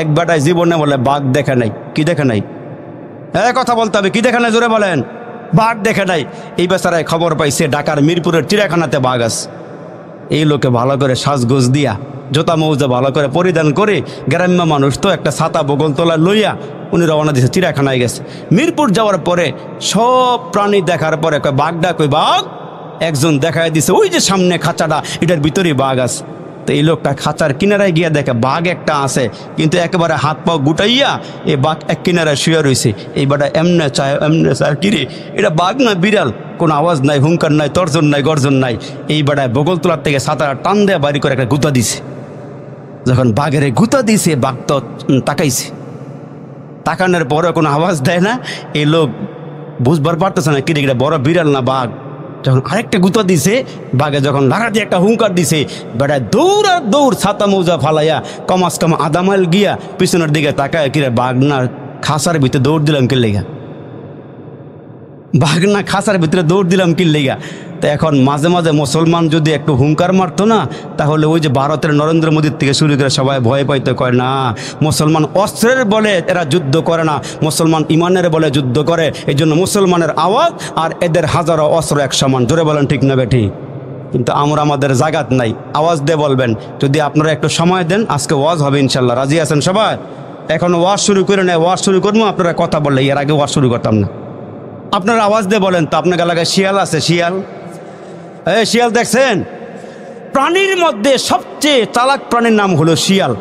এক বেটায় জীবনে বলে বাঘ দেখে নাই। কি দেখে নাই? হ্যাঁ, কথা বলতে হবে। কি দেখে নাই? জোরে বলেন। বাঘ দেখে নাই। এই বেচারায় খবর পাইছে ঢাকার মিরপুরের চিড়িয়াখানাতে বাঘ আছে। এই লোকে ভালো করে সাজগোজ দিয়া, জোতা মৌজা ভালো করে পরিধান করে, গ্রাম্য মানুষ তো একটা ছাতা বগল তোলা লইয়া উনি রওনা দিয়েছে, চিড়িয়াখানায় গেছে। মিরপুর যাওয়ার পরে সব প্রাণী দেখার পরে কয় বাঘ কই বাঘ? একজন দেখায় দিছে ওই যে সামনে খাঁচাটা, এটার ভিতরেই বাঘ আছে। তো এই লোকটা খাঁচার কিনারায় গিয়া দেখে বাঘ একটা আছে, কিন্তু একেবারে হাত পাও গুটাইয়া এই বাঘ এক কিনারায় শুয়ে রয়েছে। এই বাটা এমনে চায় কিরে, এটা বাঘ না বিড়াল? কোনো আওয়াজ নাই, হুঙ্কার নাই, তর্জন নাই, গর্জন নাই। এই বাটায় বগল তোলার থেকে ছাতাটা টান দেয়া বাড়ি করে একটা গুতা দিছে। যখন বাঘের গুতা দিছে, বাঘ তো তাকাইছে, তাকানোর পরে কোনো আওয়াজ দেয় না। এই লোক বুঝবার পারতেছে না কিরে, এটা বড় বিড়াল না বাঘ। যখন আরেকটা গুতা দিছে, বাঘে যখন লাগা দিয়ে একটা হুঙ্কার দিছে, বেড়ায় দৌড় ছাতা মৌজা ফালাইয়া কমাস কম আধা মাইল গিয়া পিছনের দিকে তাকায়, কিরে বাঘ না খাসার ভিতরে দৌড় দিলাম কি লেগা? বাঘ না খাসার ভিতরে দৌড় দিলাম কি লেগা? তো এখন মাঝে মাঝে মুসলমান যদি একটু হুঙ্কার মারতো না, তাহলে ওই যে ভারতের নরেন্দ্র মোদীর থেকে শুরু করে সবাই ভয় পাইতে, কয় না মুসলমান অস্ত্রের বলে এরা যুদ্ধ করে না, মুসলমান ইমানের বলে যুদ্ধ করে। এই জন্য মুসলমানের আওয়াজ আর এদের হাজারো অস্ত্র এক সমান। জোরে বলেন ঠিক না বেঠি? কিন্তু আমরা আমাদের জাগাত নাই, আওয়াজ দিয়ে বলবেন। যদি আপনারা একটু সময় দেন, আজকে ওয়াজ হবে ইনশাল্লাহ। রাজি আছেন সবাই? এখন ওয়াজ শুরু করে নেয়, ওয়াজ শুরু করবো, আপনারা কথা বললে, এর আগে ওয়াজ শুরু করতাম না। আপনারা আওয়াজ দিয়ে বলেন তো, আপনার এলাকায় শিয়াল আছে? শিয়াল, এই শিয়াল দেখছেন? প্রাণীর মধ্যে সবচেয়ে চালাক প্রাণীর নাম হলো শিয়াল।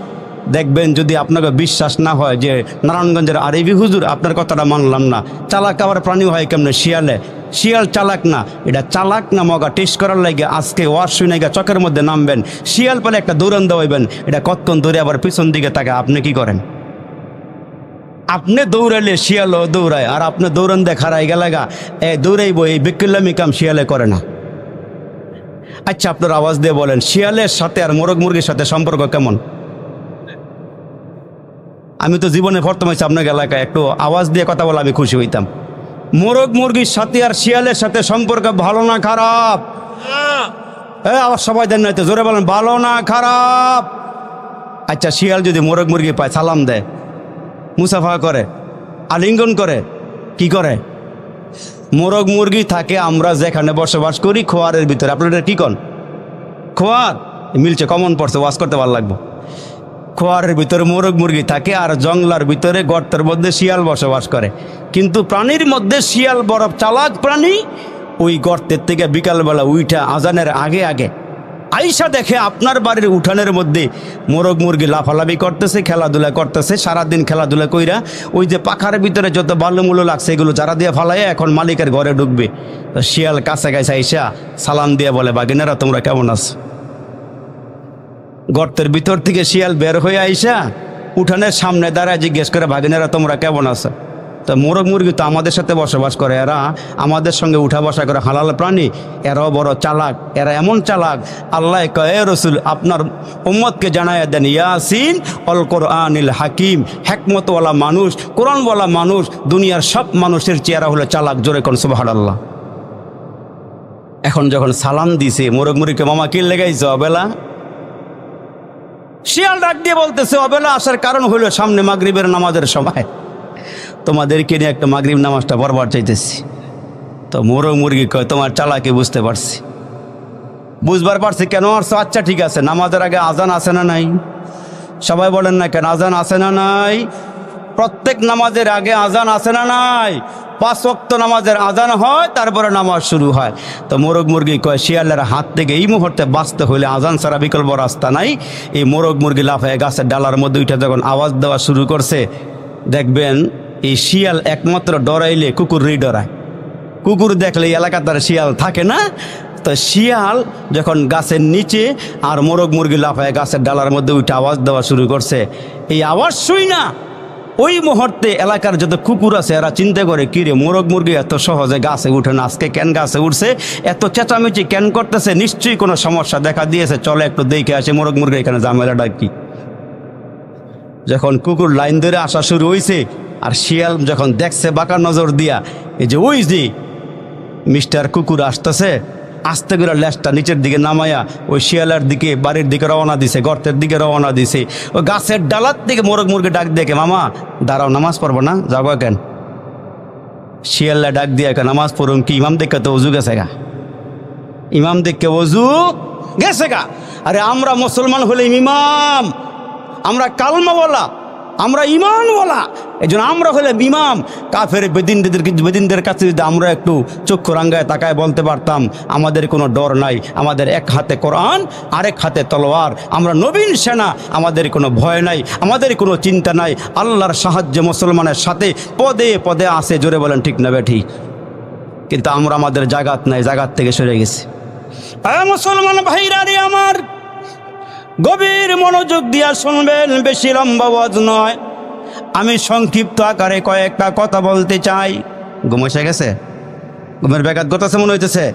দেখবেন, যদি আপনাকে বিশ্বাস না হয় যে নারায়ণগঞ্জের আরবি হুজুর আপনার কথাটা মানলাম না, চালাক আবার প্রাণী হয় কেমনে? শিয়ালে। শিয়াল চালাক না, এটা চালাক না মগা টেস্ট করার লাগে আজকে ওয়াজ শুনে গিয়ে চকের মধ্যে নামবেন। শিয়াল পেলে একটা দৌড়ান দেওয়াইবেন, এটা কতক্ষণ ধরে আবার পিছন দিকে তাকে। আপনি কি করেন? আপনি দৌড়াইলে শিয়ালও দৌড়ায়, আর আপনি দৌড়ান দিয়ে খারাই গেলাগা দৌড়াইব, এই বিক্রিলামি কাম শিয়ালে করে না। আচ্ছা, আপনার আওয়াজ দিয়ে বলেন, শিয়ালের সাথে আর মোরগ মুরগির সাথে সম্পর্ক কেমন? আমি তো জীবনে প্রথম হয়েছি আপনার এলাকায়, একটু আওয়াজ দিয়ে কথা বলে আমি খুশি হইতাম। মোরগ মুরগির সাথে আর শিয়ালের সাথে সম্পর্ক ভালো না খারাপ? আবার সবাই দেন না তো, জোরে বলেন, ভালো না খারাপ? আচ্ছা, শিয়াল যদি মোরগ মুরগি পায়, সালাম দেয়, মুসাফা করে, আলিঙ্গন করে, কি করে? মোরগ মুরগি থাকে আমরা যেখানে বসবাস করি, খোয়ারের ভিতরে। আপনাদের কি কন? খোয়ার মিলছে, কমন পড়ছে, ওয়াজ করতে ভালো লাগবে। খোয়ারের ভিতরে মোরগ মুরগি থাকে, আর জঙ্গলার ভিতরে গর্তের মধ্যে শিয়াল বসবাস করে। কিন্তু প্রাণীর মধ্যে শিয়াল বড় চালাক প্রাণী। ওই গর্তের থেকে বিকালবেলা উইঠা আজানের আগে আগে আইসা দেখে আপনার বাড়ির উঠানের মধ্যে মোরগ মুরগি লাফালাফি করতেছে, খেলাধুলা করতেছে। সারাদিন খেলাধুলা কইরা ওই যে পাখার ভিতরে যত বালুমুলো লাগছে এগুলো যারা দিয়ে ফালাইয়া এখন মালিকের ঘরে ঢুকবে। তো শিয়াল কাছে কাছে আইসা সালাম দিয়ে বলে, বাগিনারা তোমরা কেমন আছো? গর্তের ভিতর থেকে শিয়াল বের হয়ে আইসা উঠানের সামনে দাঁড়ায় জিজ্ঞেস করে, বাগিনারা তোমরা কেমন আছো? তো মোরগ মুরগি তো আমাদের সাথে বসবাস করে, এরা আমাদের সঙ্গে উঠা বসা করে, হালাল প্রাণী, এরাও বড় চালাক। এরা এমন চালাক, আল্লাহ কয়, এ রসুল আপনার উম্মতকে জানায়া দেন, ইয়াসিন অল কোরআনিল হাকিম, হেকমতওয়ালা মানুষ, কোরআনওয়ালা মানুষ দুনিয়ার সব মানুষের চেহারা হলো চালাক। জোরে কোন সুবহানাল্লাহ। এখন যখন সালাম দিছে মোরগ মুরগিকে, মামা কি লেগাইছে অবেলা? শিয়াল ডাক দিয়ে বলতেছে, অবেলা আসার কারণ হলো সামনে মাগরিবের নামাজের সময়, তোমাদেরকে নিয়ে একটা মাগরিব নামাজটা বরবার চাইতেছি। তো মোরগ মুরগি কয়, তোমার চালাকি বুঝতে পারছি, বুঝবার পারছি কেন আসছো। আচ্ছা ঠিক আছে, নামাজের আগে আজান আছে না নাই? সবাই বলেন না কেন, আজান আছে না নাই? প্রত্যেক নামাজের আগে আজান আছে না নাই? 5 ওয়াক্ত নামাজের আজান হয়, তারপরে নামাজ শুরু হয়। তো মোরগ মুরগি কয়, শিয়ালের হাত থেকে এই মুহূর্তে বাঁচতে হইলে আজান ছাড়া বিকল্প রাস্তা নাই। এই মোরগ মুরগি লাফায় গাছের ডালার মধ্যে উঠে যখন আওয়াজ দেওয়া শুরু করছে, দেখবেন এই শিয়াল একমাত্র ডরাইলে কুকুরই ডরায়। কুকুর দেখলে এলাকা তার শিয়াল থাকে না। তো শিয়াল যখন গাছের নিচে আর মোরগ মুরগি লাফায় গাছের ডালার মধ্যে উঠে আওয়াজ দেওয়া শুরু করছে, এই আওয়াজ শুই না ওই মুহূর্তে এলাকার যত কুকুর আছে এরা চিন্তা করে, কিরে মোরগ মুরগি এত সহজে গাছে উঠে না, আজকে কেন গাছে উঠছে, এত চেঁচামেচি কেন করতেছে, নিশ্চয়ই কোনো সমস্যা দেখা দিয়েছে, চলে একটু দেখে আসে মোরগ মুরগি এখানে ঝামেলাটা কি। যখন কুকুর লাইন ধরে আসা শুরু হয়েছে, আর শিয়াল যখন দেখছে বাঁকা নজর দিয়া, এই যে ওই যে মিস্টার কুকুর আসতেছে, আস্তে করে লেজটা নিচের দিকে নামায়া ওই শিয়ালের দিকে বাড়ির দিকে রওনা দিছে, গর্তের দিকে রওনা দিছে। ওই গাছের ডালার দিকে মোরগ মুরগি ডাক দেখে, মামা দাঁড়াও, নামাজ পড়বো না, যাবো কেন? শিয়াল্লা ডাক দিয়ে নামাজ পড়ুন কি? ইমাম দেখে তো অজু গেছে গা, ইমাম দেখে অজু গেছে গা। আরে আমরা মুসলমান হলে ইমাম, আমরা কালমাওয়ালা, আমরা ইমানওয়ালা, এই জন্য আমরা হলে ইমাম। কাফের বেদিনদের কাছে যদি আমরা একটু চক্ষু রাঙ্গায় তাকায় বলতে পারতাম আমাদের কোনো ডর নাই, আমাদের এক হাতে কোরআন আরেক হাতে তলোয়ার, আমরা নবীন সেনা, আমাদের কোনো ভয় নাই, আমাদের কোনো চিন্তা নাই। আল্লাহর সাহায্য মুসলমানের সাথে পদে পদে আসে, জোরে বলেন ঠিক না বেঠি? কিন্তু আমরা আমাদের জাগাত নাই, জাগাত থেকে সরে গেছি। মুসলমান ভাইরা রে আমার, গভীর মনোযোগ দিয়া শুনবেন, বেশি লম্বা ওয়াজ নয়, আমি সংক্ষিপ্ত আকারে কয়েকটা কথা বলতে চাই। ঘুম এসে গেছে, ঘুমের ব্যাঘাত ঘটাছে মনে হইতেছে।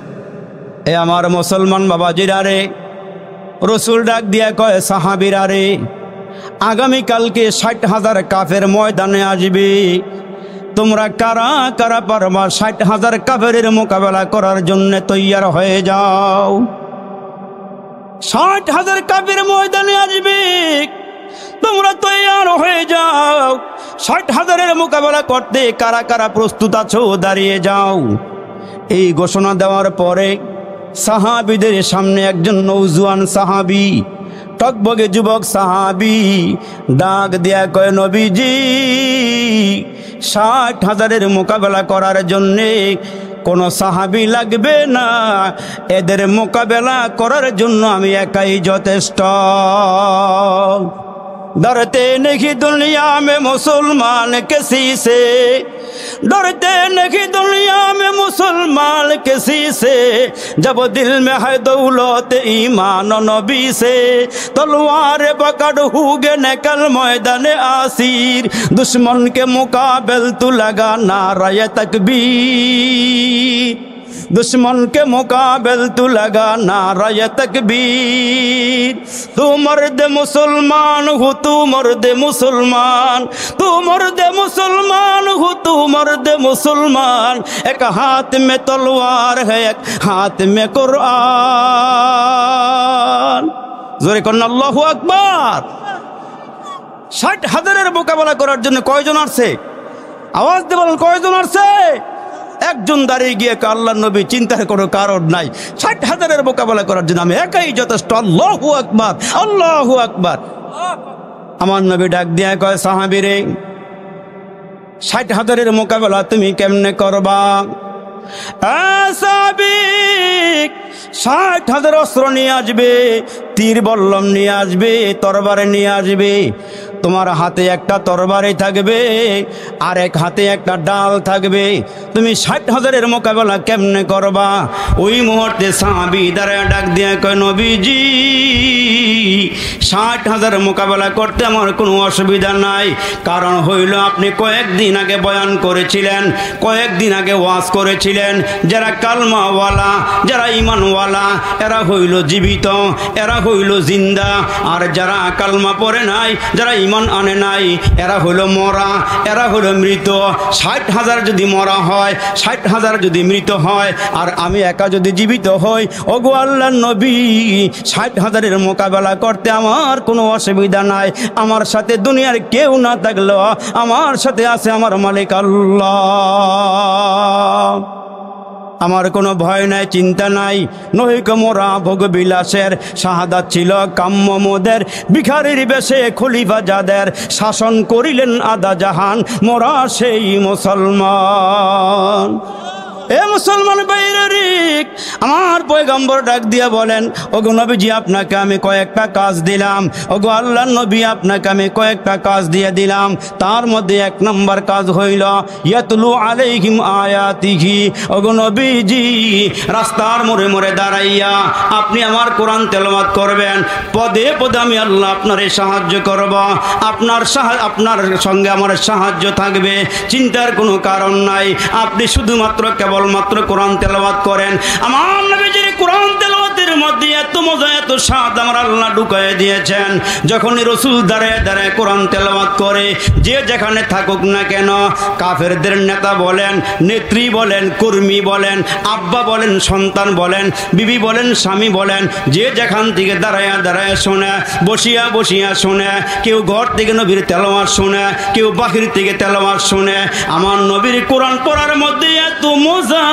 এ আমার মুসলমান বাবাজিরা রে, রসুল ডাক দিয়া কয় সাহাবীরা রে, আগামীকালকে 60,000 কাফের ময়দানে আসবে, তোমরা কারা কারা পারবা 60,000 কাফেরের মোকাবেলা করার জন্য তৈয়ার হয়ে যাও। 60,000 কাফের ময়দানে আসবে, তোমরা তৈয়ার হয়ে যাও। 60,000-এর মোকাবেলা করতে কারা কারা প্রস্তুত আছো, দাঁড়িয়ে যাও। এই ঘোষণা দেওয়ার পরে সাহাবীদের সামনে একজন নওজোয়ান সাহাবী, টকবগে যুবক সাহাবী ডাক দিয়া কয়, নবীজি 60,000-এর মোকাবেলা করার জন্যে কোনো সাহাবী লাগবে না, এদের মোকাবেলা করার জন্য আমি একাই যথেষ্ট। डरते नहीं दुनिया में मुसलमान किसी से, डरते नहीं दुनिया में मुसलमान किसी से, जब दिल में है दौलत ईमान नबी से, तलवार पकड़ हुए निकल मैदान आसिर, दुश्मन के मुकाबले तू लगा नारा तकबीर, दुश्मन के मुकाबले तू लगा नारा तकबीर। तू मर्द मुसलमान हो, तू मर्द मुसलमान, तू मर्द मुसलमान हो, तू मर्द मुसलमान। एक हाथ में तलवार है, एक हाथ में कुरान। जोरे कन्ना अल्लाहु আকবার। 60,000-এর মোকাবেলা করার জন্য কয়জন আসছে? আওয়াজ দিয়ে বলেন, কয়জন আসছে? একজন দাঁড়িয়ে গিয়ে আল্লাহর নবী, চিন্তার কোনো কারণ নাই, 60,000-এর মোকাবেলা করার জন্য আমি একাই যথেষ্ট। আল্লাহু আকবার, আল্লাহু আকবার। আমার নবী ডাক দিয়ে কয়, সাহাবীরে 60,000-এর মোকাবেলা তুমি কেমনে করবা? সাহাবী 60,000 অস্ত্র নিয়ে আসবে, তীর বল্লম নিয়ে আসবে, তরবারে নিয়ে আসবে। তোমার হাতে একটা তরবারি থাকবে, আর এক হাতে একটা ডাল থাকবে। তুমি 60,000-এর মোকাবেলা কেমনে করবা? ওই মুহূর্তে সাহাবী দাঁড়ায় ডাক দিয়ে কয়, নবীজি 60,000 মোকাবেলা করতে আমার কোনো অসুবিধা নাই। কারণ হইল আপনি কয়েকদিন আগে বয়ান করেছিলেন, কয়েকদিন আগে ওয়াজ করেছিলেন, যারা কালমাওয়ালা, যারা ইমানওয়ালা, এরা হইল জীবিত, এরা হইল জিন্দা। আর যারা কালমা পড়ে নাই, যারা ইমান আনে নাই, এরা হইল মরা, এরা হইল মৃত। 60,000 যদি মরা হয়, 60,000 যদি মৃত হয়, আর আমি একা যদি জীবিত হই, ওগো আল্লাহর নবী 60,000-এর মোকাবেলা করতে আমার কোনো অসুবিধা নাই। আমার সাথে দুনিয়ার কেউ না থাকলেও আমার সাথে আছে আমার মালিক আল্লাহ। আমার কোনো ভয় নাই, চিন্তা নাই। নহিক মোরা ভোগ বিলাসের, শাহাদাত ছিল কাম্য মোদের, ভিখারির বেশে খলিফা যাদের, শাসন করিলেন আদা জাহান, মোরা সেই মুসলমান। এ মুসলমান ভাইরা, আমার পয়গম্বর ডাক দিয়া বলেন, ওগো নবীজি আপনাকে আমি কয়েকটা কাজ দিলাম, ওগো আল্লাহর নবী আপনাকে আমি কয়েকটা কাজ দিয়ে দিলাম। তার মধ্যে 1 নম্বর কাজ হইল ইয়াতলু আলাইহিম আয়াতিহি। ওগো নবীজি রাস্তার মোড়ে মোড়ে দাঁড়াইয়া আপনি আমার কোরআন তেলাওয়াত করবেন, পদে পদে আমি আল্লাহ আপনারে সাহায্য করব, আপনার সঙ্গে আমার সাহায্য থাকবে, চিন্তার কোনো কারণ নাই। আপনি শুধুমাত্র কেবলমাত্র কোরআন তেলাওয়াত করেন। আমার নবীজির কোরআন তেলাওয়াতের মধ্যে এত মজা এত স্বাদ আমার আল্লাহ ঢুকায় দিয়েছেন। যখনই রসুল দাঁড়ায় দাঁড়ায় কোরআন তেলাওয়াত করে, যে যেখানে থাকুক না কেন, কাফেরদের নেতা বলেন, নেত্রী বলেন, কর্মী বলেন, আব্বা বলেন, সন্তান বলেন, বিবি বলেন, স্বামী বলেন, যে যেখান থেকে দাঁড়ায় দাঁড়ায় শোনে, বসিয়া বসিয়া শোনে, কেউ ঘর থেকে নবীর তেলাওয়াত শোনে, কেউ বাহির থেকে তেলাওয়াত শোনে। আমার নবীর কোরআন পড়ার মধ্যে এত মজা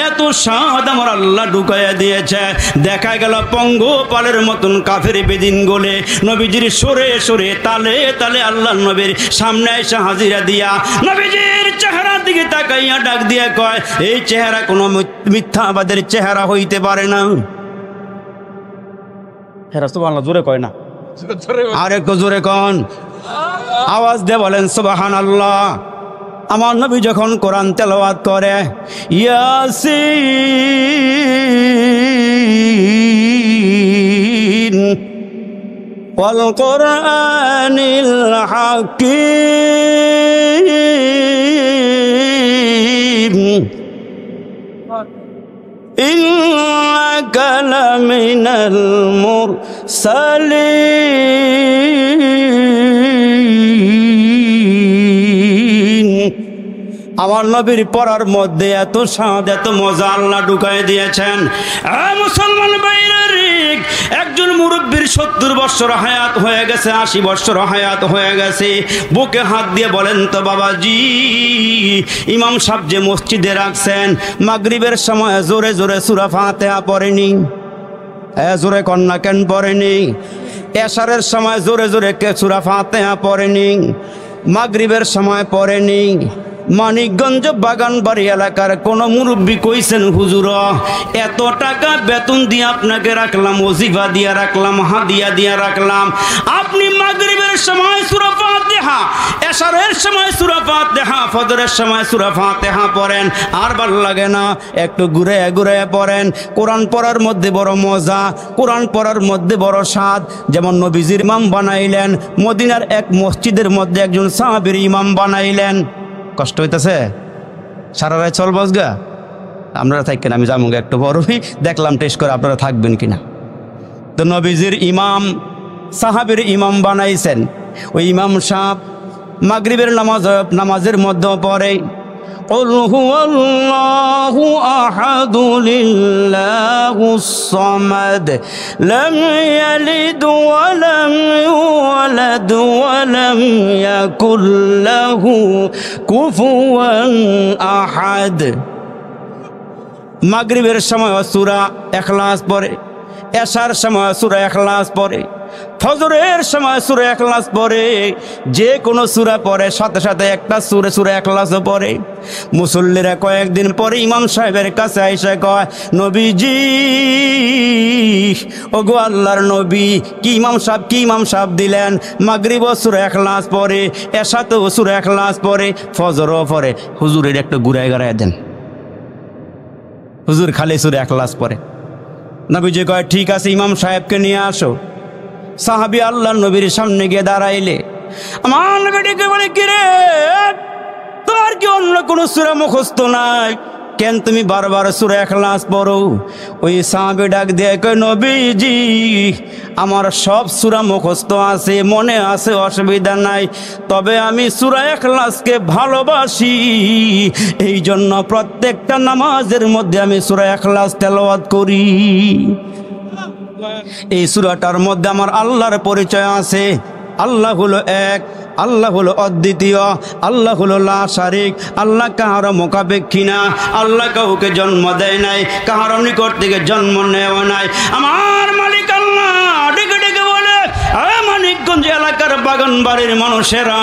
এত স্বাদ আমার আল্লাহ ঢুকাইয়া দিয়েছে। দেখা গেল পঙ্গপালের মতন কাফের বেদিন গলে নবীজির সরে সরে তালে তালে আল্লাহ নবীর সামনে এসে হাজিরা দিয়া নবীজির চেহারার দিকে তাকাইয়া ডাক দিয়া কয়, এই চেহারা কোনো মিথ্যাবাদের চেহারা হইতে পারে না। সুবহানাল্লাহ জোরে কয় না, আর একটু জোরে কন, আওয়াজ দিয়ে বলেন সুবহানাল্লাহ। আমার নবী যখন কোরআন তেলাওয়াত করে, ইয়াসিন ওয়াল কোরআনিল হাকীম ইন্নাকা লামিনাল মুরসালিন। আমার নবীর পড়ার মধ্যে এত স্বাদ এত মজা আল্লাহ ঢুকায় দিয়েছেন। মুসলমান ভাইরা, একজন মুরব্বীর 70 বছর হায়াত হয়ে গেছে, 80 বছর হায়াত হয়ে গেছে, বুকে হাত দিয়ে বলেন তো বাবাজি, ইমাম সাহেব যে মসজিদে রাখছেন, মাগরিবের সময় জোরে জোরে সূরা ফাতিহা পড়েনি? জোরে কন্যা কেন পড়েনি? এশারের সময় জোরে জোরে কে সূরা ফাতিহা পড়েনি? মাগরিবের সময় পড়েনি? মানিকগঞ্জ বাগানবাড়ি এলাকার কোন মুরব্বী কইছেন, হুজুর এত টাকা বেতন দিয়ে আপনাকে রাখলাম, ওজিফা দিয়ে রাখলাম, হাদিয়া দিয়ে রাখলাম, আপনি মাগরিবের সময় সূরা ফাতিহা, এশারের সময় সূরা ফাতিহা, ফজরের সময় সূরা ফাতিহা পড়েন, আর ভালো লাগে না? একটু ঘুরে ঘুরে পড়েন। কোরআন পড়ার মধ্যে বড় মজা, কোরআন পড়ার মধ্যে বড় স্বাদ। যেমন নবীজির ইমাম বানাইলেন, মদিনার এক মসজিদের মধ্যে একজন সাহাবীর ইমাম বানাইলেন। কষ্ট হইতেছে? সারা রাত চল বসগা, আপনারা থাকেন, আমি যাবো একটু বড়ই দেখলাম টেস্ট করে আপনারা থাকবেন কিনা। তো নবীজির ইমাম সাহাবীর ইমাম বানাইছেন। ওই ইমাম সাহেব মাগরিবের নামাজের মধ্যে পড়ে, قل هو الله أحد لله الصمد لم يلد ولم يولد ولم يكن له كفوا أحد। মাগরিবের সময় সূরা ইখলাস পড়ে, এশার সময় সূরা ইখলাস পড়ে, ফজরের সময় সূরা ইখলাস পড়ে। যে কোনো সূরা পড়ে সাথে সাথে একটা সূরা ইখলাসও পড়ে। মুসল্লিরা কয়েকদিন পরে ইমাম সাহেবের কাছে আইসা কয়, নবীজি ওগো আল্লাহর নবী, কি ইমাম সাহেব দিলেন? মাগরিবও সূরা ইখলাস পড়ে, এশাতেও সূরা ইখলাস পড়ে, ফজরও পড়ে, হুজুরের একটু ঘুরায় ঘুরায় দেন। হুজুর খালি সূরা ইখলাস পড়ে। নবীজি কয়, ঠিক আছে, ইমাম সাহেবকে নিয়ে আসো। সাহাবী আল্লাহর নবীর সামনে গিয়ে দাঁড়াইলে আমার নবী ডেকে বলে, কি রে, তোর কি অন্য কোনো সূরা মুখস্থ নাই? কেন তুমি বারবার সূরা ইখলাস পড়ো? ওই সাহাবী ডাক দিয়ে কয়, নবীজি আমার সব সূরা মুখস্থ আছে, মনে আছে, অসুবিধা নাই, তবে আমি সূরা ইখলাসকে ভালোবাসি, এই জন্য প্রত্যেকটা নামাজের মধ্যে আমি সূরা ইখলাস তেলাওয়াত করি। এই সূরাটার মধ্যে আমার আল্লাহর পরিচয় আছে। আল্লাহ হলো এক, আল্লাহ হলো অদ্বিতীয়, আল্লাহ হলো লা শারিক, আল্লাহ কাহারও মুখাপেক্ষী না, আল্লাহ কাউকে জন্ম দেয় নাই, কাহারও নিকট থেকে জন্ম নেওয়া নাই। আমার মালিক আল্লাহ ডেকে ডেকে বলে, মানিকগঞ্জ এলাকার বাগান বাড়ির মানুষেরা,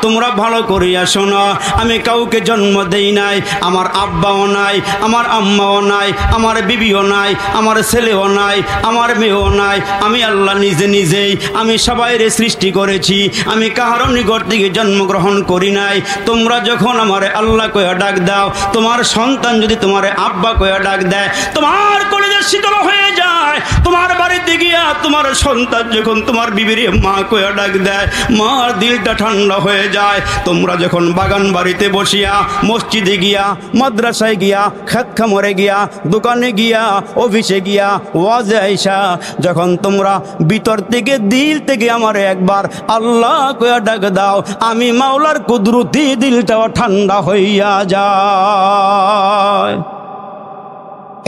তোমরা ভালো করিয়া শোনো, আমি কাউকে জন্ম দেই নাই, আমার আব্বাও নাই, আমার আম্মাও নাই, আমার বিবিও নাই, আমার ছেলেও নাই, আমার মেয়েও নাই, আমি আল্লাহ নিজেই, আমি সবাইরে সৃষ্টি করেছি, আমি কাহারও নিকট থেকে জন্মগ্রহণ করি নাই। তোমরা যখন আমারে আল্লাহ কইয়া ডাক দাও, তোমার সন্তান যদি তোমারে আব্বা কইয়া ডাক দেয়, তোমার কলিজা শীতল হয়ে যায়। তোমার বাড়িতে গিয়া তোমার সন্তান যখন তোমার বিবির মা কইয়া ডাক দেয়, মার দিলটা ঠান্ডা হয়ে যায়। তোমরা যখন বাগান বাড়িতে বসিয়া, মসজিদে গিয়া, মাদ্রাসায় গিয়া, খেত খামারে গিয়া, দোকানে গিয়া, অফিসে গিয়া, ওয়াজে আইসা যখন তোমরা ভিতর থেকে দিল থেকে আমারে একবার আল্লাহ কইয়া ডাক দাও, আমি মাওলার কুদরতি দিলটাও ঠান্ডা হইয়া যায়।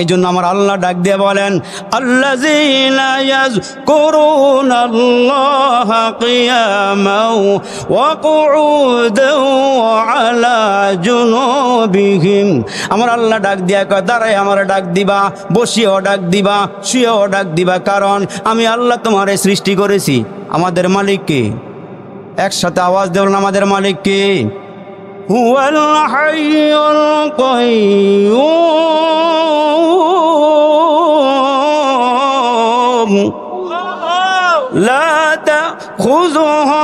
এই জন্য আমার আল্লাহ ডাক দিয়ে বলেন, আল্লাযীনা ইয়াযকুরুনাল্লাহা কিয়ামান ওয়া কুউদান ওয়া আলা জুনুবিহিম। আমার আল্লাহ ডাক দিয়া কয়, দাঁড়ায় আমার ডাক দিবা, বসিয়েও ডাক দিবা, শুয়েও ডাক দিবা, কারণ আমি আল্লাহ তোমারে সৃষ্টি করেছি। আমাদের মালিক কে? একসাথে আওয়াজ দেবেন, আমাদের মালিক কে? হুয়াল হাইয়ুল কাইয়্যুম লা তাখুযুহু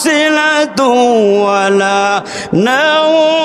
সিনাতুন ওয়ালা নাওম।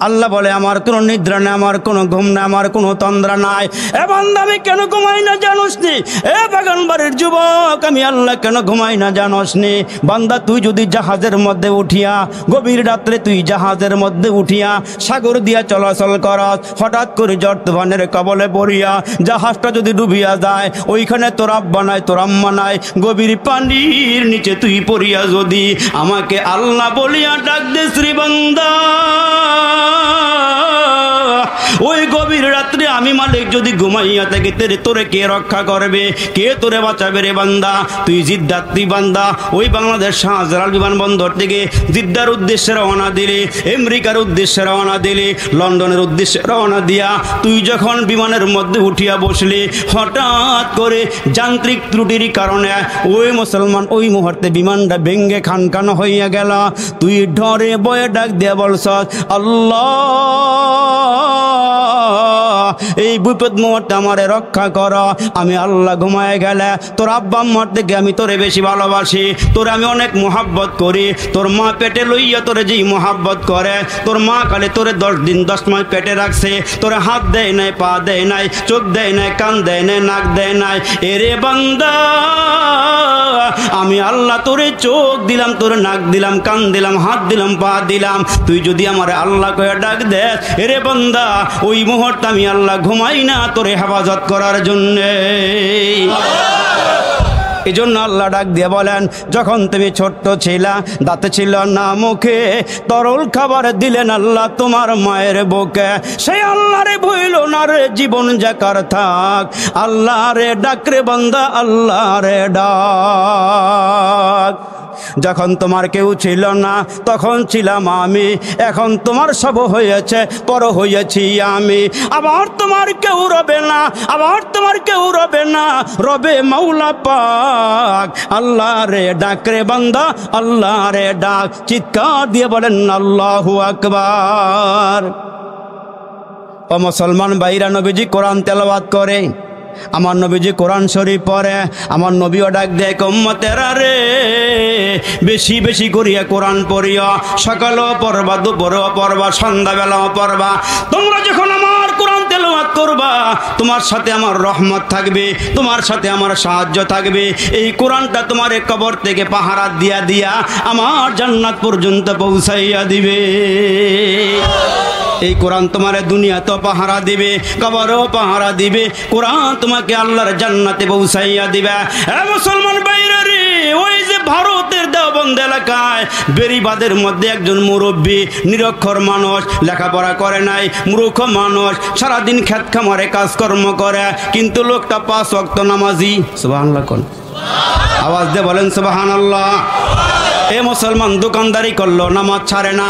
আল্লাহ বলে, আমার কোনো নিদ্রা নেই, আমার কোনো ঘুম নেই, আমার কোনো তন্দ্রা নাই। এ বান্দা, আমি কেন ঘুমাই না জানোস নি? এ বাগান বাড়ির যুবক, আমি আল্লাহ কেন ঘুমাই না জানোস নি? বান্দা, তুই যদি জাহাজের মধ্যে উঠিয়া, গভীর রাত্রে তুই জাহাজের মধ্যে উঠিয়া সাগর দিয়া চলাচল করস, হঠাৎ করে ঝড় তুফানের কবলে পড়িয়া জাহাজটা যদি ডুবিয়া যায়, ওইখানে তোর আব্বা নাই, তোর আম্মা নাই, গভীর পানির নিচে তুই পড়িয়া যদি আমাকে আল্লাহ বলিয়া ডাক দে, শ্রী বান্দা, ওই গভীর রাত্রে আমি মালিক যদি ঘুমাইয়া থাকি, তোরে কে রক্ষা করবে? কে তোরে বাঁচাবে রে বান্দা? তুই জিদ্দার, তুই বান্দা ওই বাংলাদেশ শাহজালাল বিমানবন্দর থেকে জিদ্দার উদ্দেশ্যে রওনা দিলে, আমেরিকার উদ্দেশ্যে রওনা দিলে, লন্ডনের উদ্দেশ্যে রওনা দিয়া তুই যখন বিমানের মধ্যে উঠিয়া বসলি, হঠাৎ করে যান্ত্রিক ত্রুটির কারণে ওই মুসলমান ওই মুহূর্তে বিমানটা ভেঙ্গে খানখান হইয়া গেল। তুই ডরে বয়ে ডাক দিয়া বলছ, আল্লাহ, এই বিপদ মুহূর্তে আমারে রক্ষা কর। আমি আল্লাহ ঘুমায় গেলে তোর আব্বা আম্মার থেকে আমি তোরে বেশি ভালোবাসি, তোরে আমি অনেক মোহাব্বত করি। তোর মা পেটে লইয়া তোরে যেই মোহাব্বত করে, তোর মা কালে তোরে 10 দিন 10 মাস পেটে রাখছে, তোরে হাত দেয় নাই, পা দেয় নাই, চোখ দেয় নাই, কান দেয় নাই, নাক দেয় নাই। এরে বান্দা, আমি আল্লাহ তোরে চোখ দিলাম, তোরে নাক দিলাম, কান দিলাম, হাত দিলাম, পা দিলাম। তুই যদি আমারে আল্লাহ কয়ে ডাক দে, এরে বান্দা, ওই মুহূর্তে আমি আল্লাহ ঘুমাই না তোরে হেফাজত করার জন্যে। এই জন্য আল্লাহ ডাক দিয়ে বলেন, যখন তুমি ছোট্ট ছিলা, দাঁতে ছিল না মুখে, তরল খাবার দিলেন আল্লাহ তোমার মায়ের বুকে। সেই আল্লাহ রে ভুইল না রে, জীবন যাকার থাক, আল্লাহ রে ডাক রে বান্দা, আল্লাহ রে ডাক। যখন তোমার কেউ ছিল না তখন ছিলাম আমি, এখন তোমার সব হয়েছে, পর হয়েছি আমি। আবার তোমার কেউ রবে না, আবার তোমার কেউ রবে না, রবে মাওলা পাক। আল্লাহ রে ডাক রে বান্দা, আল্লাহ রে ডাক। চিৎকার দিয়ে বলেন আল্লাহু আকবার। ও মুসলমান ভাইরা, নবীজি কোরআন তেলাওয়াত করে, আমার নবীজি কোরআন শরীফ পড়ে, আমার নবীও ডাক দেয়, উম্মতেরা রে, বেশি বেশি করিয়া কোরআন পড়িয়া, সকালেও পড়বা, দুপুরেও পড়বা, সন্ধ্যাবেলাও পড়বা। তোমরা যখন আমার কোরআন তেলাওয়াত করবা, তোমার সাথে আমার রহমত থাকবে, তোমার সাথে আমার সাহায্য থাকবে। এই কোরআনটা তোমার কবর থেকে পাহারা দিয়া দিয়া আমার জান্নাত পর্যন্ত পৌঁছাইয়া দিবে। এই কোরআন তোমার দুনিয়াতেও পাহারা দিবে, কবরেও পাহারা দিবে। কোরআন তোমাকে আল্লাহর জান্নাতে পৌঁছাইয়া দিবে। এ মুসলমান ভাইরা রে, ওই যে ভারতের দেওবন্দ এলাকায় বেরিবাদের মধ্যে একজন মুরব্বী, নিরক্ষর মানুষ, লেখাপড়া করে নাই, মূর্খ মানুষ, সারাদিন খেত খামারে কাজকর্ম করে, কিন্তু লোকটা 5 ওয়াক্ত নামাজি। সুবহানাল্লাহ কোন আওয়াজ দিয়ে বলেন সুবহানাল্লাহ। এ মুসলমান দোকানদারি করলো, নামাজ ছাড়ে না,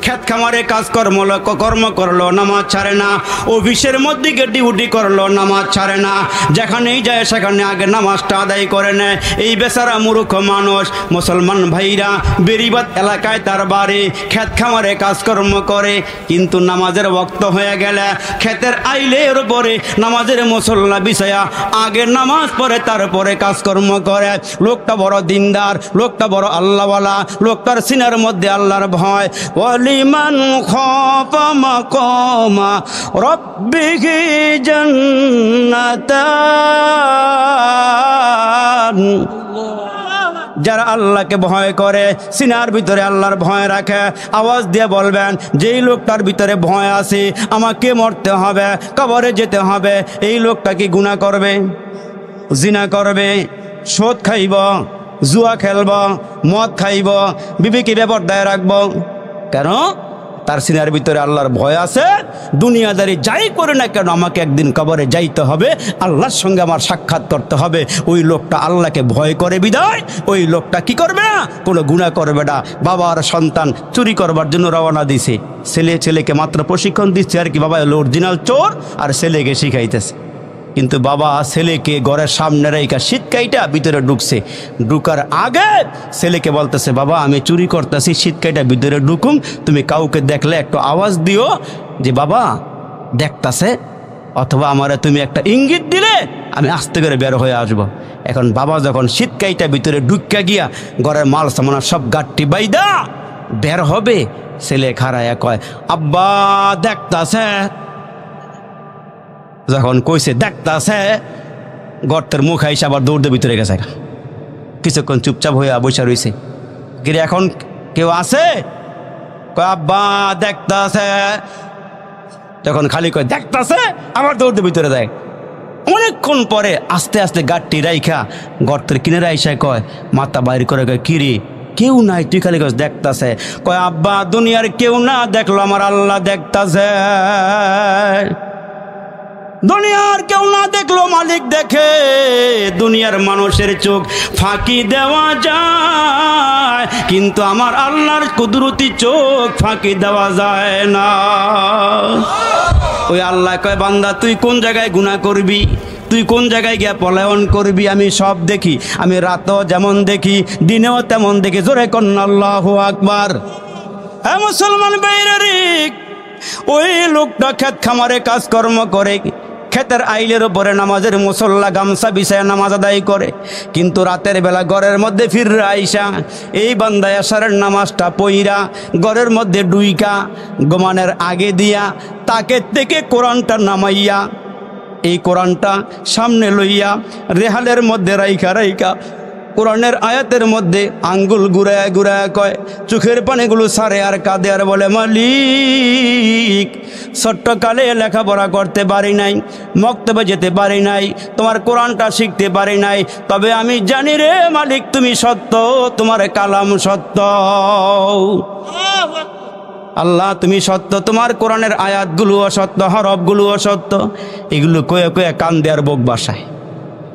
খেত খামারে কাজকর্ম কর্ম করলো, নামাজ ছাড়ে না, অফিসের মধ্যে গিয়ে ডিউটি করলো, নামাজ ছাড়ে না, যেখানেই যায় সেখানে আগে নামাজটা আদায় করে নেয়। এই বেচারা মূর্খ মানুষ। মুসলমান ভাইরা, বেরিবাদ এলাকায় তার বাড়ি, খেত খামারে কাজকর্ম করে, কিন্তু নামাজের ওয়াক্ত হয়ে গেলে ক্ষেতের আইলের উপরে নামাজের মুসল্লা বিছায়া আগে নামাজ পড়ে, তারপরে কাজকর্ম করে। লোকটা বড় দিনদার, লোকটা বড় আল্লাহওয়ালা, লোকটার সিনার মধ্যে আল্লাহর ভয়। ওয়ালি ওয়ালিমান খাফা মাকামা রাব্বিহি জান্নাতান। যারা আল্লাহকে ভয় করে, সিনার ভিতরে আল্লাহর ভয় রাখে, আওয়াজ দিয়ে বলবেন যেই লোকটার ভিতরে ভয় আছে, আমাকে মরতে হবে, কবরে যেতে হবে, এই লোকটা কি গুনাহ করবে, জিনা করবে, সুদ খাইব, জুয়া খেলব, মদ খাইব, বিবিকে বেপরদায় রাখব? কেন? তার সিনার ভিতরে আল্লাহর ভয় আছে। দুনিয়াদারি যাই করে না কেন আমাকে একদিন কবরে যাইতে হবে, আল্লাহর সঙ্গে আমার সাক্ষাৎ করতে হবে। ওই লোকটা আল্লাহকে ভয় করে বিদায় ওই লোকটা কি করবে না, কোনো গুনাহ করবে না। বাবার সন্তান চুরি করবার জন্য রওনা দিছে, ছেলেকে মাত্র প্রশিক্ষণ দিচ্ছে আর কি, বাবা হলো অরিজিনাল চোর আর ছেলেকে শিখাইতেছে। কিন্তু বাবা ছেলেকে ঘরের সামনে রেখা শীতকাইটা ভিতরে ঢুকছে, ঢুকার আগে ছেলেকে বলতেছে, বাবা আমি চুরি করতেছি, শীতকাইটা ভিতরে ঢুকুম, তুমি কাউকে দেখলে একটু আওয়াজ দিও যে বাবা দেখতাছে, অথবা আমারে তুমি একটা ইঙ্গিত দিলে আমি আস্তে করে বের হয়ে আসবো। এখন বাবা যখন শীতকাইটা ভিতরে ঢুকা গিয়া ঘরের মাল সামানা সব গাঠটি বাইদা বের হবে, ছেলে খাড়ায়া কয়, আব্বা দেখতাছে। যখন কইছে দেখতাছে, গর্তের মুখ আইসে আবার দৌড়তে ভিতরে গেছে। কিছুক্ষণ চুপচাপ হয়ে বসে রয়েছে। কিরে এখন কেউ আছে? কয় আব্বা দেখতাছে। যখন খালি কয় দেখতাছে, আবার দৌড়তে ভিতরে দেয়। অনেকক্ষণ পরে আস্তে আস্তে গাঠটি রাইখা গর্তের কিনারে আইসা কয়, মাথা বাইর করে কয়, কিরে কেউ নাই, তুই খালি কয় দেখতাছে। কয় আব্বা দুনিয়ার কেউ না দেখলো, আমার আল্লাহ দেখতাছে। দুনিয়ার কেউ না দেখলো, মালিক দেখে। দুনিয়ার মানুষের চোখ ফাঁকি দেওয়া যায়, কিন্তু আমার আল্লাহর কুদরতি চোখ ফাঁকি দেওয়া যায় না। ওই আল্লাহ কয়, বান্দা তুই কোন জায়গায় গুনাহ করবি, তুই কোন জায়গায় গিয়া পলায়ন করবি, আমি সব দেখি। আমি রাতও যেমন দেখি, দিনেও তেমন দেখি। জোরে কন্না আল্লাহু আকবার। হ্যাঁ মুসলমান ভাইরা, ওই লোকটা ক্ষেত খামারে কাজকর্ম করে, ক্ষেতের আইলের উপরে নামাজের মুসল্লা গামছা বিছায় নামাজ আদায় করে, কিন্তু রাতের বেলা ঘরের মধ্যে ফিরে আইসা এই বান্দা এশারের নামাজটা পইরা ঘরের মধ্যে ডুইকা ঘুমানোর আগে দিয়া তাকে থেকে কোরআনটা নামাইয়া এই কোরআনটা সামনে লইয়া রেহালের মধ্যে রাইখা কোরআনের আয়াতের মধ্যে আঙ্গুল ঘুরায় ঘুরায় কয়, চোখের পানিগুলো সারে আর কাঁদে আর বলে, মালিক ছোট্টকালে লেখাপড়া করতে পারি নাই, মক্তবে যেতে পারি নাই, তোমার কোরআনটা শিখতে পারি নাই, তবে আমি জানি রে মালিক তুমি সত্য, তোমার কালাম সত্য। আল্লাহ তুমি সত্য, তোমার কোরআনের আয়াতগুলোও সত্য, হরফগুলোও সত্য। এগুলো কয়ে কয়ে কান্দে আর বুক বাসায়।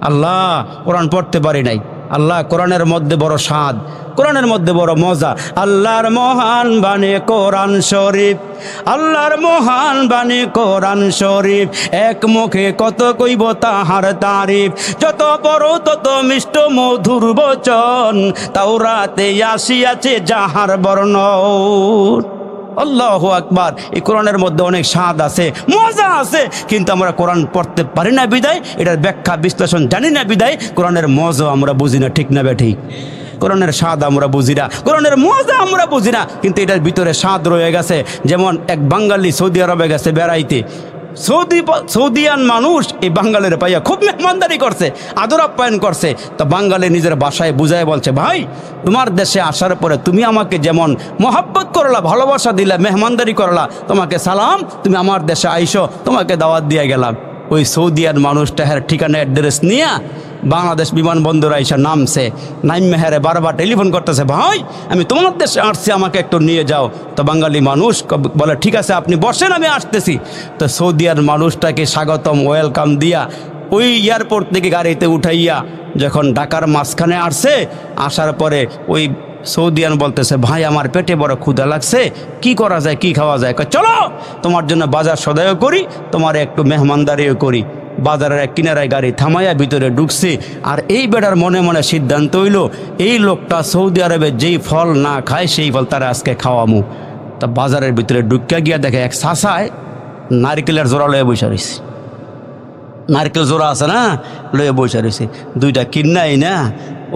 আল্লাহ কোরআন পড়তে পারি নাই, আল্লাহ কোরআনের মধ্যে বড় স্বাদ, কোরআনের মধ্যে বড় মজা। আল্লাহর মহান বাণী কোরআন শরীফ, আল্লাহর মহান বাণী কোরআন শরীফ, এক মুখে কত কইব তাহার তারিফ, যত বড় তত মিষ্ট মধুর বচন, তাওরাতে আসিয়াছে যাহার বর্ণন। আল্লাহু আকবার। এই কোরআনের মধ্যে অনেক স্বাদ আছে, মজা আছে, কিন্তু আমরা কোরআন পড়তে পারি না বিদায়, এটার ব্যাখ্যা বিশ্লেষণ জানি না বিদায় কোরআনের মজা আমরা বুঝি না। ঠিক না বেঠিক? কোরআনের স্বাদ আমরা বুঝি না, কোরআনের মজা আমরা বুঝি না, কিন্তু এটার ভিতরে স্বাদ রয়ে গেছে। যেমন এক বাঙালি সৌদি আরবে গেছে বেড়াইতে, সৌদিয়ান মানুষ এই বাঙালির পাইয়া খুব মেহমানদারি করছে, আদর আপ্যায়ন করছে। তো বাঙালি নিজের বাসায় বুঝায় বলছে, ভাই তোমার দেশে আসার পরে তুমি আমাকে যেমন মহব্বত করলা, ভালোবাসা দিলা, মেহমানদারি করলা, তোমাকে সালাম, তুমি আমার দেশে আইসো, তোমাকে দাওয়াত দিয়ে গেলাম। ওই সৌদিয়ান মানুষটা হ্যাঁ ঠিকানা অ্যাড্রেস নিয়ে বাংলাদেশ বিমানবন্দর আইসা নামছে, নাইমে হ্যারে বারবার টেলিফোন করতেছে, ভাই আমি তোমার দেশে আসছি, আমাকে একটু নিয়ে যাও। তো বাঙালি মানুষ বলে, ঠিক আছে আপনি বসেন, আমি আসতেছি। তো সৌদিয়ার মানুষটাকে স্বাগতম ওয়েলকাম দিয়া ওই এয়ারপোর্ট থেকে গাড়িতে উঠাইয়া যখন ঢাকার মাঝখানে আসছে, আসার পরে ওই সৌদিয়ান বলতেছে, ভাই আমার পেটে বড় ক্ষুধা লাগছে, কি করা যায়, কি খাওয়া যায়? চলো তোমার জন্য বাজার সদাইও করি, তোমার একটু মেহমানদারিও করি। বাজারের এক কিনারায় গাড়ি থামাইয়া ভিতরে ঢুকছে। আর এই বেটার মনে মনে সিদ্ধান্ত হইল, এই লোকটা সৌদি আরবে যেই ফল না খায় সেই ফল তারা আজকে খাওয়ামু। তা বাজারের ভিতরে ঢুকিয়া গিয়া দেখে এক সাসায় নারকেলের জোড়া লয়ে বসে রয়েছে, নারকেল জোড়া আছে না, লয়ে বসে রয়েছে। দুইটা কিন্নাই না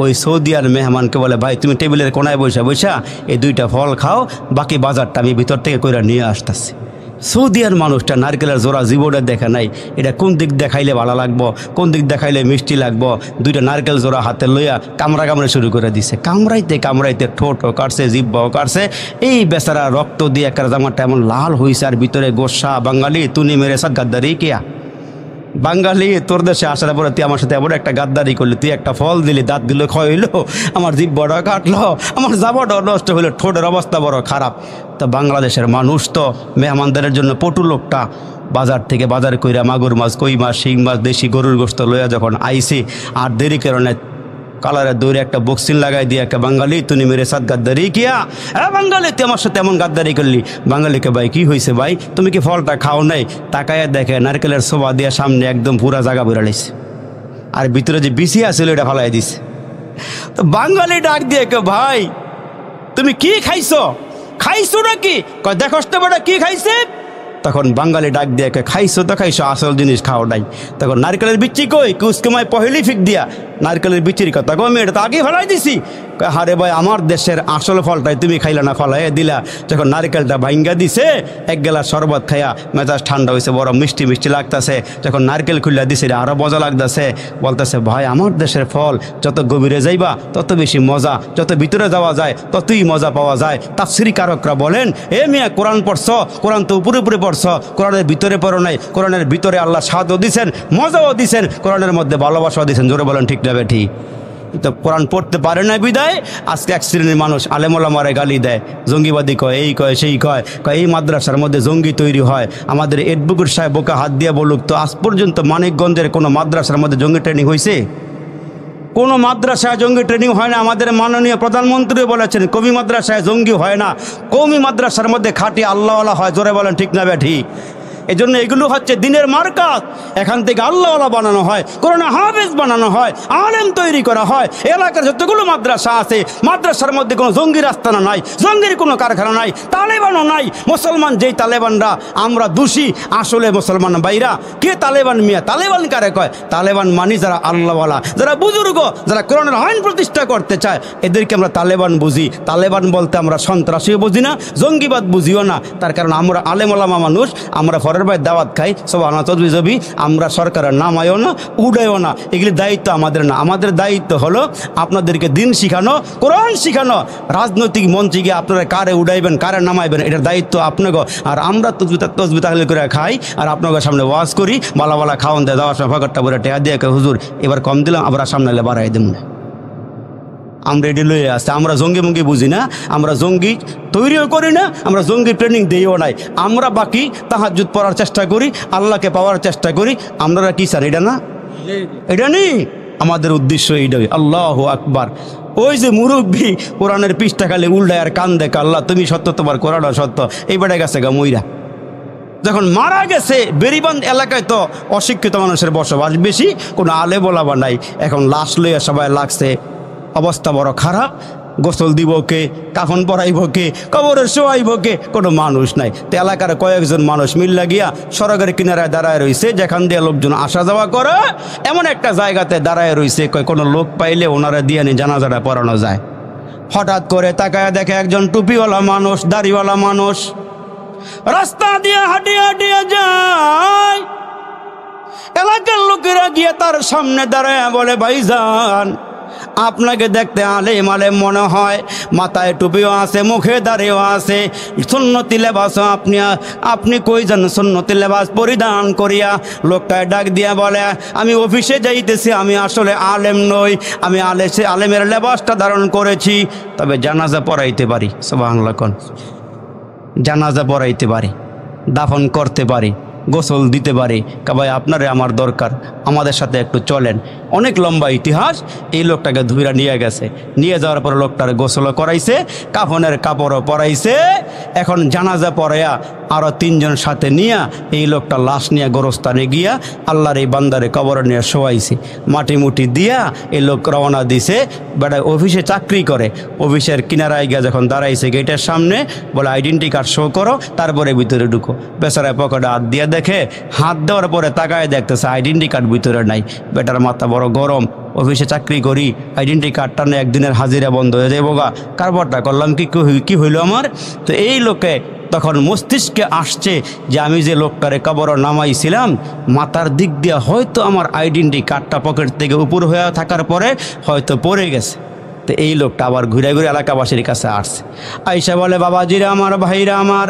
ওই সৌদিয়ার মেহমানকে বলে, ভাই তুমি টেবিলের কোনায় বসে বসা এই 2টা ফল খাও, বাকি বাজারটা আমি ভিতর থেকে কইরা নিয়ে আসতেছি। সৌদিয়ার মানুষটা নারকেলের জোড়া জীবনে দেখে নাই, এটা কোন দিক দেখাইলে ভালো লাগবো, কোন দিক দেখাইলে মিষ্টি লাগবো। 2টা নারকেল জোড়া হাতে লইয়া কামড়া শুরু করে দিছে। কামড়াইতে ঠোঁটও কাটছে, জিব্বাও কাটছে। এই বেচারা রক্ত দিয়ে একটা জামাটা এমন লাল হয়েছে, আর ভিতরে গোসা। বাঙালি তুনি মেরে সাথ গাদ্দারি কিয়া, বাঙালি তোর দেশে আসার পরে তুই আমার সাথে এমন একটা গাদ্দারি করলি, তুই একটা ফল দিলি, দাঁত দিল ক্ষয় হইলো, আমার জিব্বাটা কাটলো, আমার জামাটাও নষ্ট হইলো, ঠোঁটের অবস্থা বড় খারাপ। তো বাংলাদেশের মানুষ তো মেহমানদারের জন্য পটু লোকটা বাজার থেকে বাজার কইরা মাগুর মাছ, কই মাছ, শিং মাছ, দেশি গরুর গোস্ত লইয়া যখন আইসি, আর দেরি কারণে কালারের দৌড়ে একটা বক্সিন লাগাই দিয়ে একটা, বাঙালি তুমি মেরে সাথ গাদ্দারি কিয়া, হ্যাঁ বাঙালি তুই আমার সাথে এমন গাদ্দারি করলি। বাঙালিকে, ভাই কি হয়েছে ভাই, তুমি কি ফলটা খাও নাই? তাকায় দেখে নারকেলের শোভা দিয়া সামনে একদম পুরা জায়গা বেরালিছে, আর ভিতরে যে বিসি আছিল এটা ফালাই দিছে। তো বাঙালি ডাক দিয়ে কে, ভাই তুমি কি খাইছো নাকি? কয় দেখোস তো বেটা কি খাইছে। তখন বাঙালি ডাক দিয়ে কে, খাইছো তো খাইছো, আসল জিনিস খাও নাই। তখন নারকেলের বিচি কই, কুসকুমায় পহেলি ফিক দিয়া নারকেলের বিচির কথা কই, আমি এটা তো আগেই ফেলাই দিছি। হারে ভাই, আমার দেশের আসল ফলটাই তুমি খাইলা না, ফলাই দিলা। যখন নারকেলটা ভাঙ্গা দিছে, 1 গ্লাস শরবত খাইয়া মেজাজ ঠান্ডা হয়েছে, বড় মিষ্টি মিষ্টি লাগতেছে। যখন নারকেল খুললা দিছে আরো মজা লাগতেছে। বলতেছে, ভাই আমার দেশের ফল যত গভীরে যাইবা তত বেশি মজা, যত ভিতরে যাওয়া যায় ততই মজা পাওয়া যায়। তাফসীর কারকরা বলেন, এ মিয়া কোরআন পড়ছ, কোরআন তো উপরে পড়ছ, কোরআনের ভিতরে পড়ো নাই। কোরআনের ভিতরে আল্লাহ স্বাদও দিছেন, মজাও দিছেন, কোরআনের মধ্যে ভালোবাসাও দিছেন। জোরে বলেন ঠিক না বেঠি? তো কোরআন পড়তে পারে না বিদায় আজকে এক শ্রেণীর মানুষ আলেমোলামারে গালি দেয়, জঙ্গিবাদী কয়, এই কয় সেই কয়। এই মাদ্রাসার মধ্যে জঙ্গি তৈরি হয়। আমাদের এডভোকেট সাহেব বোকা হাত দিয়ে বলুক তো, আজ পর্যন্ত মানিকগঞ্জের কোনো মাদ্রাসার মধ্যে জঙ্গি ট্রেনিং হয়েছে? কোনো মাদ্রাসায় জঙ্গি ট্রেনিং হয় না। আমাদের মাননীয় প্রধানমন্ত্রী বলেছেন, কওমি মাদ্রাসায় জঙ্গি হয় না, কওমি মাদ্রাসার মধ্যে খাঁটি আল্লাহওয়ালা হয়। জোরে বলেন ঠিক না বেঠি? এই জন্য এগুলো হচ্ছে দিনের মার্কাত। এখান থেকে আল্লাহওয়ালা বানানো হয়, কোরআনে হাফেজ বানানো হয়, আলেম তৈরি করা হয়। এলাকার যতগুলো মাদ্রাসা আছে, মাদ্রাসার মধ্যে কোনো জঙ্গি রাস্তানা নাই, জঙ্গির কোনো কারখানা নাই, তালেবানও নাই। মুসলমান যেই তালেবানরা আমরা দোষী, আসলে মুসলমান ভাইরা কে তালেবান মিয়া? তালেবান কারে কয়? তালেবান মানি যারা আল্লাহওয়ালা, যারা বুজুর্গ, যারা কোরআনের আইন প্রতিষ্ঠা করতে চায়, এদেরকে আমরা তালেবান বুঝি। তালেবান বলতে আমরা সন্ত্রাসীও বুঝি না, জঙ্গিবাদ বুঝিও না। তার কারণ আমরা আলেম ওলামা মানুষ, আমরা ফরের ভাই দাওয়াত খাই, সব আনাতবি জবি, আমরা সরকারের নামায়ও না, উড়াইও না। এগুলি দায়িত্ব আমাদের না। আমাদের দায়িত্ব হলো আপনাদেরকে দিন শিখানো, কোরআন শিখানো। রাজনৈতিক মঞ্চে গিয়ে আপনারা কারে উড়াইবেন, কারে নামাইবেন, এটার দায়িত্ব আপনাকে। আর আমরা তসবি তাহলে করে খাই, আর আপনাদের সামনে ওয়াজ করি, বালা খাওয়ান দেয়, যাওয়ার সময় ফকরটা বলে টেয়া দিয়ে হুজুর এবার কম দিলাম, আবার সামনে এলে বাড়াই দেব না। আমরা এটি লইয়ে আসছি। আমরা জঙ্গি মঙ্গি বুঝি না, আমরা জঙ্গি তৈরিও করি না, আমরা জঙ্গি ট্রেনিং দিইও নাই। আমরা বাকি তাহাজ্জুদ পড়ার চেষ্টা করি, আল্লাহকে পাওয়ার চেষ্টা করি। আপনারা কি স্যার এটা না? এটা নেই, আমাদের উদ্দেশ্য এইটাই। আল্লাহু আকবার। ওই যে মুরব্বী কোরআনের পৃষ্ঠা খালি উল্টায় আর কান দেখে, আল্লাহ তুমি সত্য, তোমার কোরআন সত্য। এই বেড়ে গেছে গা মইরা। যখন মারা গেছে, বেরিবান্ধ এলাকায় তো অশিক্ষিত মানুষের বসবাস বেশি, কোনো আলে বলাবা নাই। এখন লাশ লইয়া সবাই লাগছে, অবস্থা বড় খারাপ। গোসল দিব কে, কাফন পরাইব কে, কবরে শোয়াইব কে, কোনো মানুষ নাই। তো এলাকার কয়েকজন মানুষ মিল্লা গিয়া সড়কের কিনারায় দাঁড়ায় রয়েছে, যেখান দিয়ে লোকজন আসা যাওয়া করে, এমন একটা জায়গাতে দাঁড়ায় রয়েছে। কোনো লোক পাইলে ওনারা দিয়ে নিয়ে জানাজাটা পড়ানো যায়। হঠাৎ করে তাকায় দেখে একজন টুপিওয়ালা মানুষ, দাড়িওয়ালা মানুষ রাস্তা দিয়ে হাঁটিয়ে যায়। এলাকার লোকেরা গিয়ে তার সামনে দাঁড়ায় বলে, ভাইজান আপনাকে দেখতে আলেম মনে হয়, মাথায় টুপিও আছে, মুখে দাড়িও আছে, সুন্নতি লেবাসও আপনি কই যান সুন্নতি লেবাস পরিধান করিয়া? লোকটায় ডাক দিয়া বলে, আমি অফিসে যাইতেছি, আমি আসলে আলেম নই, আমি আলেমের লেবাসটা ধারণ করেছি, তবে জানাজা পড়াইতে পারি। সুবহানাল্লাহ। জানাজা পড়াইতে পারি, দাফন করতে পারি, গোসল দিতে পারি। ভাই আপনারে আমার দরকার, আমাদের সাথে একটু চলেন। অনেক লম্বা ইতিহাস। এই লোকটাকে ধুইরা নিয়ে গেছে, নিয়ে যাওয়ার পরে লোকটার গোসলও করাইছে, কাফনের কাপড়ও পরাইছে। এখন জানাজা পড়াইয়া আরও 3 জন সাথে নিয়ে এই লোকটা লাশ নিয়ে গোরস্থানে গিয়া আল্লাহর এই বান্দারে কবর নিয়ে শোয়াইছে। মাটি মুটি দিয়া এই লোক রওনা দিছে। বেটা অফিসে চাকরি করে, অফিসের কিনারায় গিয়া যখন দাঁড়াইছে গেটের সামনে, বলে আইডেন্টি কার্ড শো করো, তারপরে ভিতরে ঢুকো। বেচারায় পকেটে হাত দিয়ে দেখে, হাত দেওয়ার পরে তাকায় দেখতেছে আইডেন্টি কার্ড ভিতরে নাই। বেটার মাথা বড় গরম, অফিসে চাকরি করি, আইডেন্টি কার্ডটা না একদিনের হাজিরা বন্ধ হয়ে যায় বোগা, কারবারটা করলাম কি হইল আমার। তো এই লোকে তখন মস্তিষ্কে আসছে যে আমি যে লোকটারে কবর নামাইছিলাম মাথার দিক দিয়ে হয়তো আমার আইডেন্টি কার্ডটা পকেট থেকে উপর হয়ে থাকার পরে হয়তো পড়ে গেছে। তো এই লোকটা আবার ঘুরে ঘুরে এলাকাবাসীর কাছে আসছে, আইসা বলে বাবাজিরা আমার, ভাইরা আমার,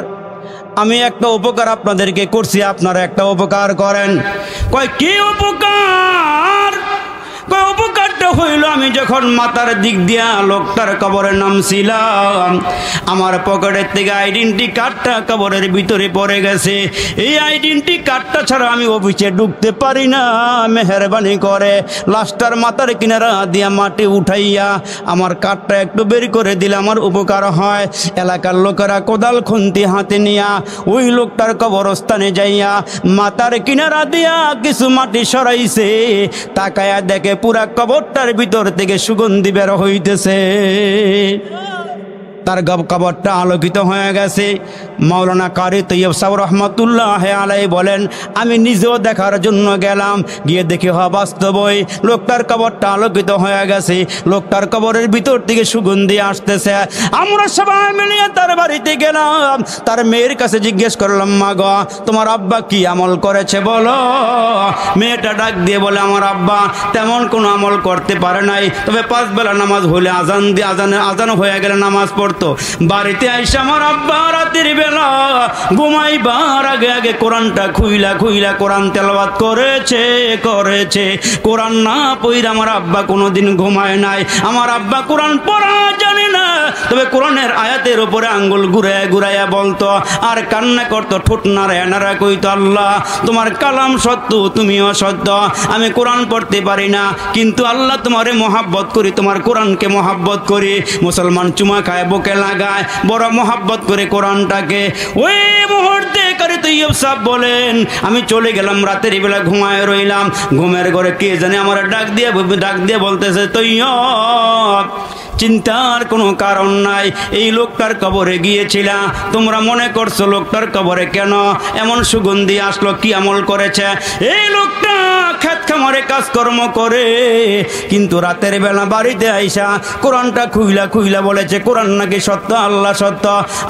আমি একটা উপকার আপনাদেরকে করছি, আপনারা একটা উপকার করেন। কয় কি উপকার? কয় উপকারটা হইল আমি যখন মাথার দিক দিয়া লোকটার কবরে নামছিলাম আমার পকেটের থেকে আইডেন্টি কার্ডটা কবরের ভিতরে পড়ে গেছে। এই আইডেন্টি কার্ডটা ছাড়া আমি অফিসে ঢুকতে পারি না, মেহরবানি করে লাশটার মাথার কিনারা দিয়া মাটি উঠাইয়া আমার কার্ডটা একটু বের করে দিলে আমার উপকার হয়। এলাকার লোকেরা কোদাল খুন্তি হাতে নিয়া ওই লোকটার কবরস্থানে যাইয়া মাথার কিনারা দিয়া কিছু মাটি সরাইছে, তাকায়া দেখে পুরা কবরটার ভিতর থেকে সুগন্ধি বের হইতেছে, তার কবরটা আলোকিত হয়ে গেছে। মাওলানা কারি তৈয়ব সাহেব রহমতুল্লাহ আলাইহি বলেন আমি নিজেও দেখার জন্য গেলাম, গিয়ে দেখি বাস্তবই লোকটার কবরটা আলোকিত হয়ে গেছে, লোকটার কবরের ভিতর থেকে সুগন্ধি আসতেছে। আমরা সবাই মিলিয়ে তার বাড়িতে গেলাম, তার মেয়ের কাছে জিজ্ঞেস করলাম, মা গো তোমার আব্বা কি আমল করেছে বলো? মেয়েটা ডাক দিয়ে বলে আমার আব্বা তেমন কোনো আমল করতে পারে নাই, তবে 5 বেলা নামাজ হলে আজান হয়ে গেলে নামাজ পড়তো। বাড়িতে আইসা আমার আব্বা রাতের বেলা ঘুমাইবার আগে আগে কোরআনটা খুইলা কোরআন তেলাওয়াত করেছে। কোরআন না পড়ে আমার আব্বা কোনোদিন ঘুমায় নাই। আমার আব্বা কোরআন পড়া জানে না, তবে কোরআনের আয়াতের উপরে আঙ্গুল ঘুরাইয়া বলতো আর কান্না করতো, ঠোঁট নাড়া কইতো, আল্লাহ তোমার কালাম সত্য, তুমিও সত্য, আমি কোরআন পড়তে পারি না কিন্তু আল্লাহ তোমারে মহাব্বত করি, তোমার কোরআনকে মহাব্বত করি। মুসলমান চুমা খায়, বুকে লাগায়, বড় মহাব্বত করে কোরআনটাকে। ওই মুহূর্তে কারি তৈয়ব সাহেব বলেন আমি চলে গেলাম, রাতের বেলা ঘুমায় রইলাম, ঘুমের ঘরে কে জানে আমার ডাক দিয়ে বলতেছে, তৈয়ব চিন্তার কোনো কারণ নাই, এই লোকটার কবরে গিয়েছিলাম, তোমরা মনে করছো লোকটার কবরে কেন এমন সুগন্ধি আসলো, কি আমল করেছে? এই লোকটা খেত খামারে কাজকর্ম করে কিন্তু রাতের বেলা বাড়িতে আইসা কোরআনটা খুইলা বলেছে কোরআন নাকি সত্য, আল্লাহ সত্য।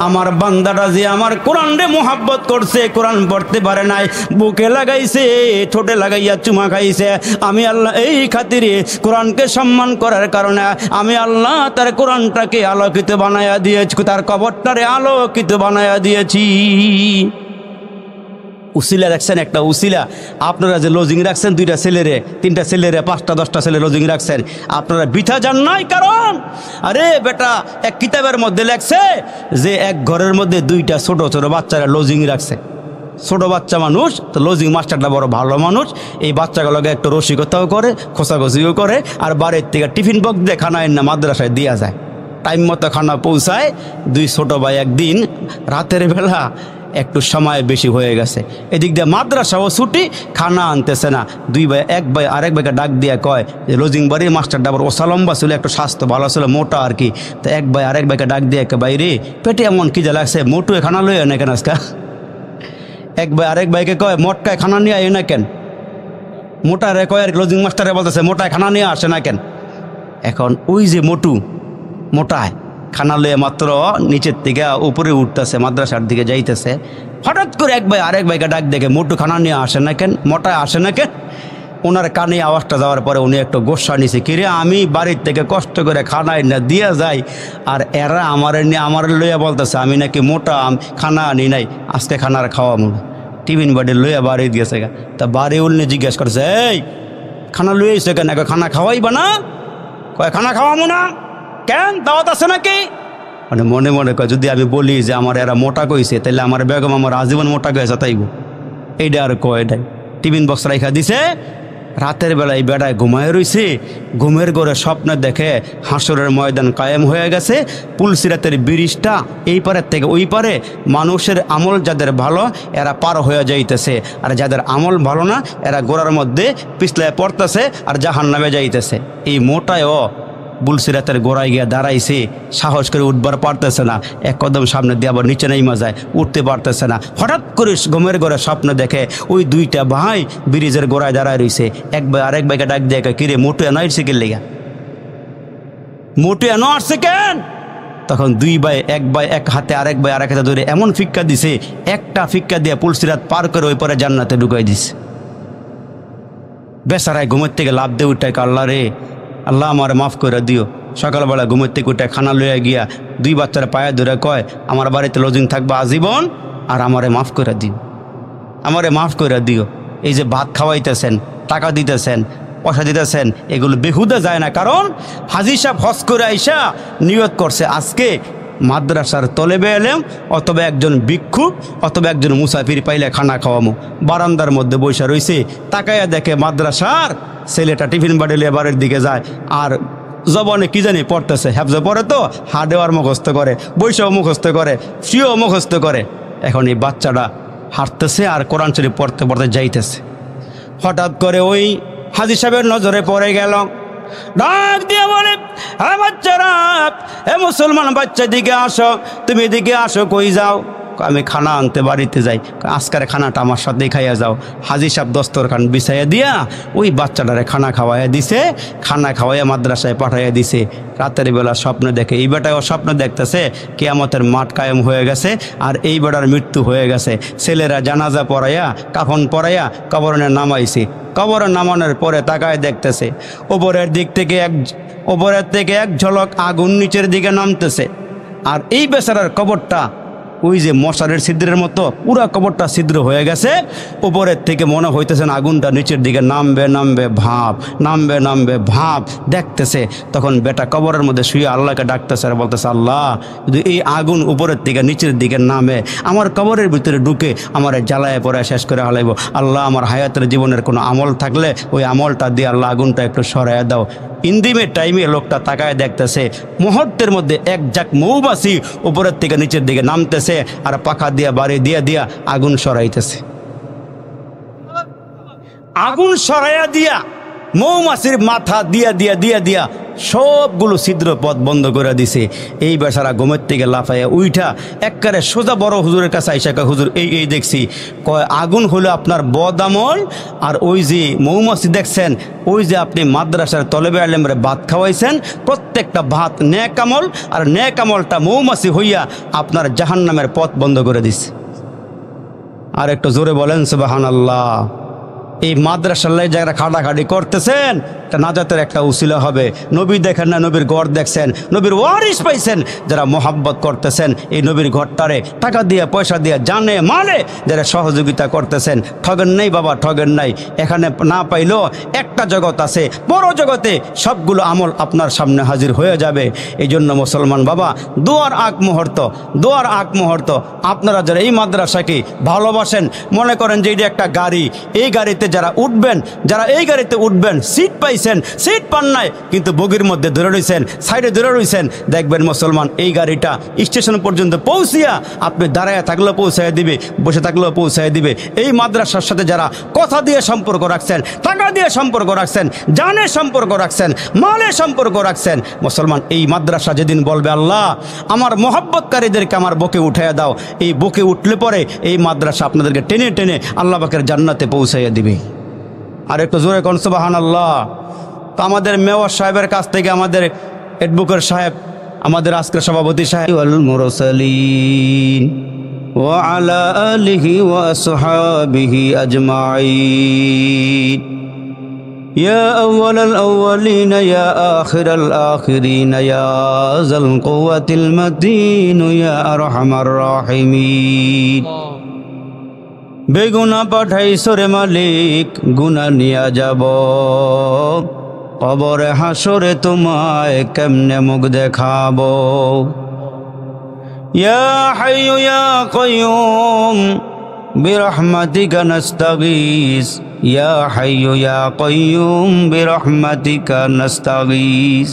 আমার বান্দাটা যে আমার কোরআনে মোহাব্বত করছে, কোরআন পড়তে পারে নাই, বুকে লাগাইছে, ঠোঁটে লাগাইয়া চুমা খাইছে, আমি আল্লাহ এই খাতিরে কোরআনকে সম্মান করার কারণে আমি আল্লাহ তার কোরআনটাকে আলোকিত বানায়া দিয়েছি, তার কবরটারে আলোকিত বানায়া দিয়েছি। উসিলা রাখছেন, একটা উসিলা। আপনারা যে লজিং রাখছেন 2টা ছেলেরে, 3টা ছেলেরে, 5টা 10টা ছেলে লজিং রাখছেন, আপনারা বৃথা যান নাই। কারণ আরে বেটা এক কিতাবের মধ্যে লেখছে যে এক ঘরের মধ্যে 2টা ছোট ছোট বাচ্চারা লজিং রাখছে। ছোট বাচ্চা মানুষ তো লজিং মাস্টারটা বড় ভালো মানুষ, এই বাচ্চাগুলোকে একটু রসিকতাও করে, খোঁচাখুচিও করে, আর বাড়ির থেকে টিফিন বক্স দিয়ে খানা এনে মাদ্রাসায় দেওয়া যায়, টাইম মতো খানা পৌঁছায়। 2 ছোট ভাই একদিন রাতের বেলা একটু সময় বেশি হয়ে গেছে, এদিক দিয়ে মাদ্রাসাও ছুটি, খানা আনতেছে না। 2 ভাই, এক ভাই আরেক ভাইকে ডাক দিয়ে কয় যে লজিং বাড়ির মাস্টারটা আবার ওসা লম্বা ছিল, একটু স্বাস্থ্য ভালো ছিল, মোটা আর কি। তো এক ভাই আরেক ভাইকে ডাক দিয়ে বাইরে পেটে এমন কি যা লাগছে, মোটু খানা লই না কেন আজকা? এক ভাই আরেক ভাইকে কয় মোটকায় খানা নিয়ে আয় না কেন? মোটারে কয় আর লজিং মাস্টারে বলতেছে মোটায় খানা নিয়ে আসে না কেন? এখন ওই যে মোটায় খানা লয়ে মাত্র নিচের থেকে উপরে উঠতেছে, মাদ্রাসার দিকে যাইতেছে, হঠাৎ করে এক ভাই আরেক ভাইকে ডাক দেখে মোটু খানা নিয়ে আসে না কেন, মোটায় আসে না কেন? ওনার কানে আওয়াজটা যাওয়ার পরে উনি একটু গোসা নিছে, কিরে আমি বাড়ির থেকে কষ্ট করে খানা না দিয়ে যাই আর এরা আমার লইয়া বলতেছে আমি নাকি মোটা, খানা আনি নাই, আজকে খানার খাওয়াবো না। টিফিন বাড়ি লইয়া বাড়ি দিয়েছে। তা বাড়ি উল্লে জিজ্ঞেস করছে, এই খানা লইয়েছে কেন? খানা খাওয়াইবা না? কয় খানা খাওয়াবো না কেন, দাওয়াত আছে নাকি? মানে মনে মনে কয় যদি আমি বলি যে আমার এরা মোটা কইছে তাহলে আমার বেগম আমার আজীবন মোটা কয়েছে তাইব, এইটা আর কয় এটাই। টিফিন বক্স রাইখা দিছে, রাতের বেলায় বেড়ায় ঘুমায় রইছে, ঘুমের ঘরে স্বপ্নে দেখে হাসরের ময়দান কায়েম হয়ে গেছে, পুলসিরাতের ব্রিজটা এই পারের থেকে ওই পারে, মানুষের আমল যাদের ভালো এরা পার হয়ে যাইতেছে, আর যাদের আমল ভালো না এরা গোড়ার মধ্যে পিছলায় পড়তেছে আর জাহান্নামে যাইতেছে। এই মোটায়ও 2 ভাই 1 ভাইকে ডাক দিয়ে কয়, বুলসিরাতের গোড়ায় গিয়ে দাঁড়াইছে, সাহস করে উঠবার পারতেছে না, এক কদম সামনে দিয়ে আবার নিচে নেমে যায়, উঠতে পারতেছে না। হঠাৎ করে ঘুমের ঘরে স্বপ্ন দেখে ওই দুইটা ভাই ব্রিজের গোড়ায় দাঁড়ায় রয়েছে। এক ভাই আরেক ভাইকে ডাক দিয়ে কিরে মোটু এনো আসছে কে লেগা, মোটু এনো আসছে কেন? তখন দুই ভাই, এক ভাই এক হাতে আরেক ভাই আরেক হাতে ধরে এমন ফিক্কা দিছে, একটা ফিক্কা দিয়ে পুলসিরাত পার করে ওই পরে জান্নাতে ঢুকাই দিছে। বেচারায় ঘুমের থেকে লাভ দিয়ে উঠে, আল্লাহ রে, আল্লাহ আমার মাফ করে দিও। সকালবেলা ঘুমের থেকে উঠে খানা লইয়া গিয়া দুই বাচ্চার পায়ে ধরে কয়, আমার বাড়িতে লজিং থাকবে আজীবন, আর আমারে মাফ করে দিও, আমারে মাফ করে দিও। এই যে ভাত খাওয়াইতেছেন, টাকা দিতেছেন, পয়সা দিতেছেন, এগুলো বেহুদা যায় না। কারণ হাজী সাহেব হজ করে আইসা নিয়ত করছে আজকে মাদ্রাসার তলেবে এলেম অথবা একজন ভিক্ষুক অথবা একজন মুসাফির পাইলে খানা খাওয়ামো। বারান্দার মধ্যে বৈশা রয়েছে, তাকাইয়া দেখে মাদ্রাসার ছেলেটা টিফিন বাড়িলে বাড়ির দিকে যায়, আর জবানে কি জানি পড়তেছে, হ্যাফজে পড়ে তো হাডেওয়ার মুখস্থ করে, বৈশাও মুখস্থ করে, ফিও মুখস্থ করে। এখন এই বাচ্চাটা হাঁটতেছে আর কোরআন শরীফ পড়তে পড়তে যাইতেছে। হঠাৎ করে ওই হাজী সাহেবের নজরে পড়ে গেল, ডাক দিয়ে বলে, হ্যাঁ বাচ্চারা, এ মুসলমান বাচ্চা দিকে আসো, তুমি এদিকে আসো। কই যাও? আমি খানা আনতে বাড়িতে যাই। আজকের খানাটা আমার সাথেই খাইয়া যাও। হাজী সাহেব দস্তরখান বিছাইয়া দিয়া ওই বাচ্চাটারে খানা খাওয়াইয়া দিছে, খানা খাওয়াইয়া মাদ্রাসায় পাঠাইয়া দিছে। রাতের বেলা স্বপ্ন দেখে, এই বেটাও স্বপ্ন দেখতেছে কিয়ামতের মাঠ কায়েম হয়ে গেছে আর এই বেটার মৃত্যু হয়ে গেছে। ছেলেরা জানাজা পড়াইয়া কাফন পরাইয়া কবরে নামাইছে। কবরে নামানোর পরে তাকায় দেখতেছে ওপরের থেকে এক ঝলক আগুন নিচের দিকে নামতেছে। আর এই বেচারার কবরটা ওই যে মশারের ছিদ্রের মতো পুরা কবরটা ছিদ্র হয়ে গেছে। উপরের থেকে মনে হইতেছেন আগুনটা নিচের দিকে নামবে নামবে ভাব, নামবে নামবে ভাব দেখতেছে। তখন বেটা কবরের মধ্যে শুয়ে আল্লাহকে ডাকতেছে আর বলতেছে, আল্লাহ যদি এই আগুন উপরের থেকে নিচের দিকে নামে, আমার কবরের ভিতরে ঢুকে আমার জ্বালায় পরে শেষ করে হালাইব, আল্লাহ আমার হায়াতের জীবনের কোনো আমল থাকলে ওই আমলটা দিয়ে আল্লাহ আগুনটা একটু সরাইয়া দাও। ইন্দিমের টাইমে লোকটা তাকায় দেখতেছে, মুহূর্তের মধ্যে এক ঝাঁক মৌমাছি উপরের থেকে নিচের দিকে নামতেছে আর পাখা দিয়া বাড়ি দিয়া আগুন সরাইতেছে। আগুন সরাইয়া দিয়া মৌমাছির মাথা দিয়া সবগুলো ছিদ্র পথ বন্ধ করে দিছে। এই বেচারা ঘুমের থেকে লাফাইয়া উইঠা একবারে সোজা বড় হুজুরের কাছে আইসা কয়, হুজুর এই দেখছি, কয় আগুন হলো আপনার বদ আমল, আর ওই যে মৌমাছি দেখছেন, ওই যে আপনি মাদ্রাসার তলেবে আলেমরে ভাত খাওয়াইছেন, প্রত্যেকটা ভাত নেক আমল, আর নেক আমলটা মৌমাছি হইয়া আপনার জাহান্নামের পথ বন্ধ করে দিছে। আর একটু জোরে বলেন সুবহানাল্লাহ। এই মাদ্রাসায় যারা খাটাখাটি করতেছেন, তা নাজাতের একটা উসিলা হবে। নবী দেখেন না, নবীর ঘর দেখছেন, নবীর ওয়ারিস পাইছেন, যারা মোহাব্বত করতেছেন এই নবীর ঘরটারে টাকা দিয়ে পয়সা দিয়ে জানে মালে যারা সহযোগিতা করতেছেন, ঠগেন নাই বাবা, ঠগেন নাই। এখানে না পাইলেও একটা জগৎ আছে, বড় জগতে সবগুলো আমল আপনার সামনে হাজির হয়ে যাবে। এই জন্য মুসলমান বাবা, দোয়ার আগ মুহূর্ত আপনারা যারা এই মাদ্রাসাকে ভালোবাসেন, মনে করেন যে এটা একটা গাড়ি, এই গাড়িতে যারা এই গাড়িতে উঠবেন, সিট পাইছেন, সিট পান নাই কিন্তু বগির মধ্যে ধরে রয়েছেন, সাইডে ধরে রয়েছেন, দেখবেন মুসলমান এই গাড়িটা স্টেশন পর্যন্ত পৌঁছিয়া আপনি দাঁড়ায় থাকলেও পৌঁছায় দিবে, বসে থাকলেও পৌঁছায় দিবে। এই মাদ্রাসার সাথে যারা কথা দিয়ে সম্পর্ক রাখছেন, টাকা দিয়ে সম্পর্ক রাখছেন, জানে সম্পর্ক রাখছেন, মালে সম্পর্ক রাখছেন, মুসলমান এই মাদ্রাসা যেদিন বলবে আল্লাহ আমার মোহাব্বতকারীদেরকে আমার বুকে উঠাইয়া দাও, এই বুকে উঠলে পরে এই মাদ্রাসা আপনাদেরকে টেনে টেনে আল্লাহ পাকের জান্নাতে পৌঁছাইয়া দিবে। আর একটু জোরে কোন সুবহানাল্লাহ। তো আমাদের মেয়র সাহেবের কাছ থেকে আমাদের অ্যাডভোকেট সাহেব, আমাদের আজকের সভাপতি সাহেব, ওয়াল মুরসালিন ওয়া আলা আলিহি ওয়া আসহাবিহি আজমাইন, ইয়া আউয়ালাল আউয়ালিন ইয়া আখিরাল আখিরিন ইয়া যাল কুওয়াতিল মাতিন ইয়া আরহামার রাহিমিন। বেগুনা পাঠাইছো রে মালিক, গুনাহ নিয়া যাব, কবরে হাসরে তোমায় কেমনে মুখ দেখাবো। ইয়া হাইয়ু ইয়া কাইয়ুম বিরহমাতিকা নাস্তাগীস, ইয়া হাইয়ু ইয়া কাইয়ুম বিরহমাতিকা নাস্তাগীস।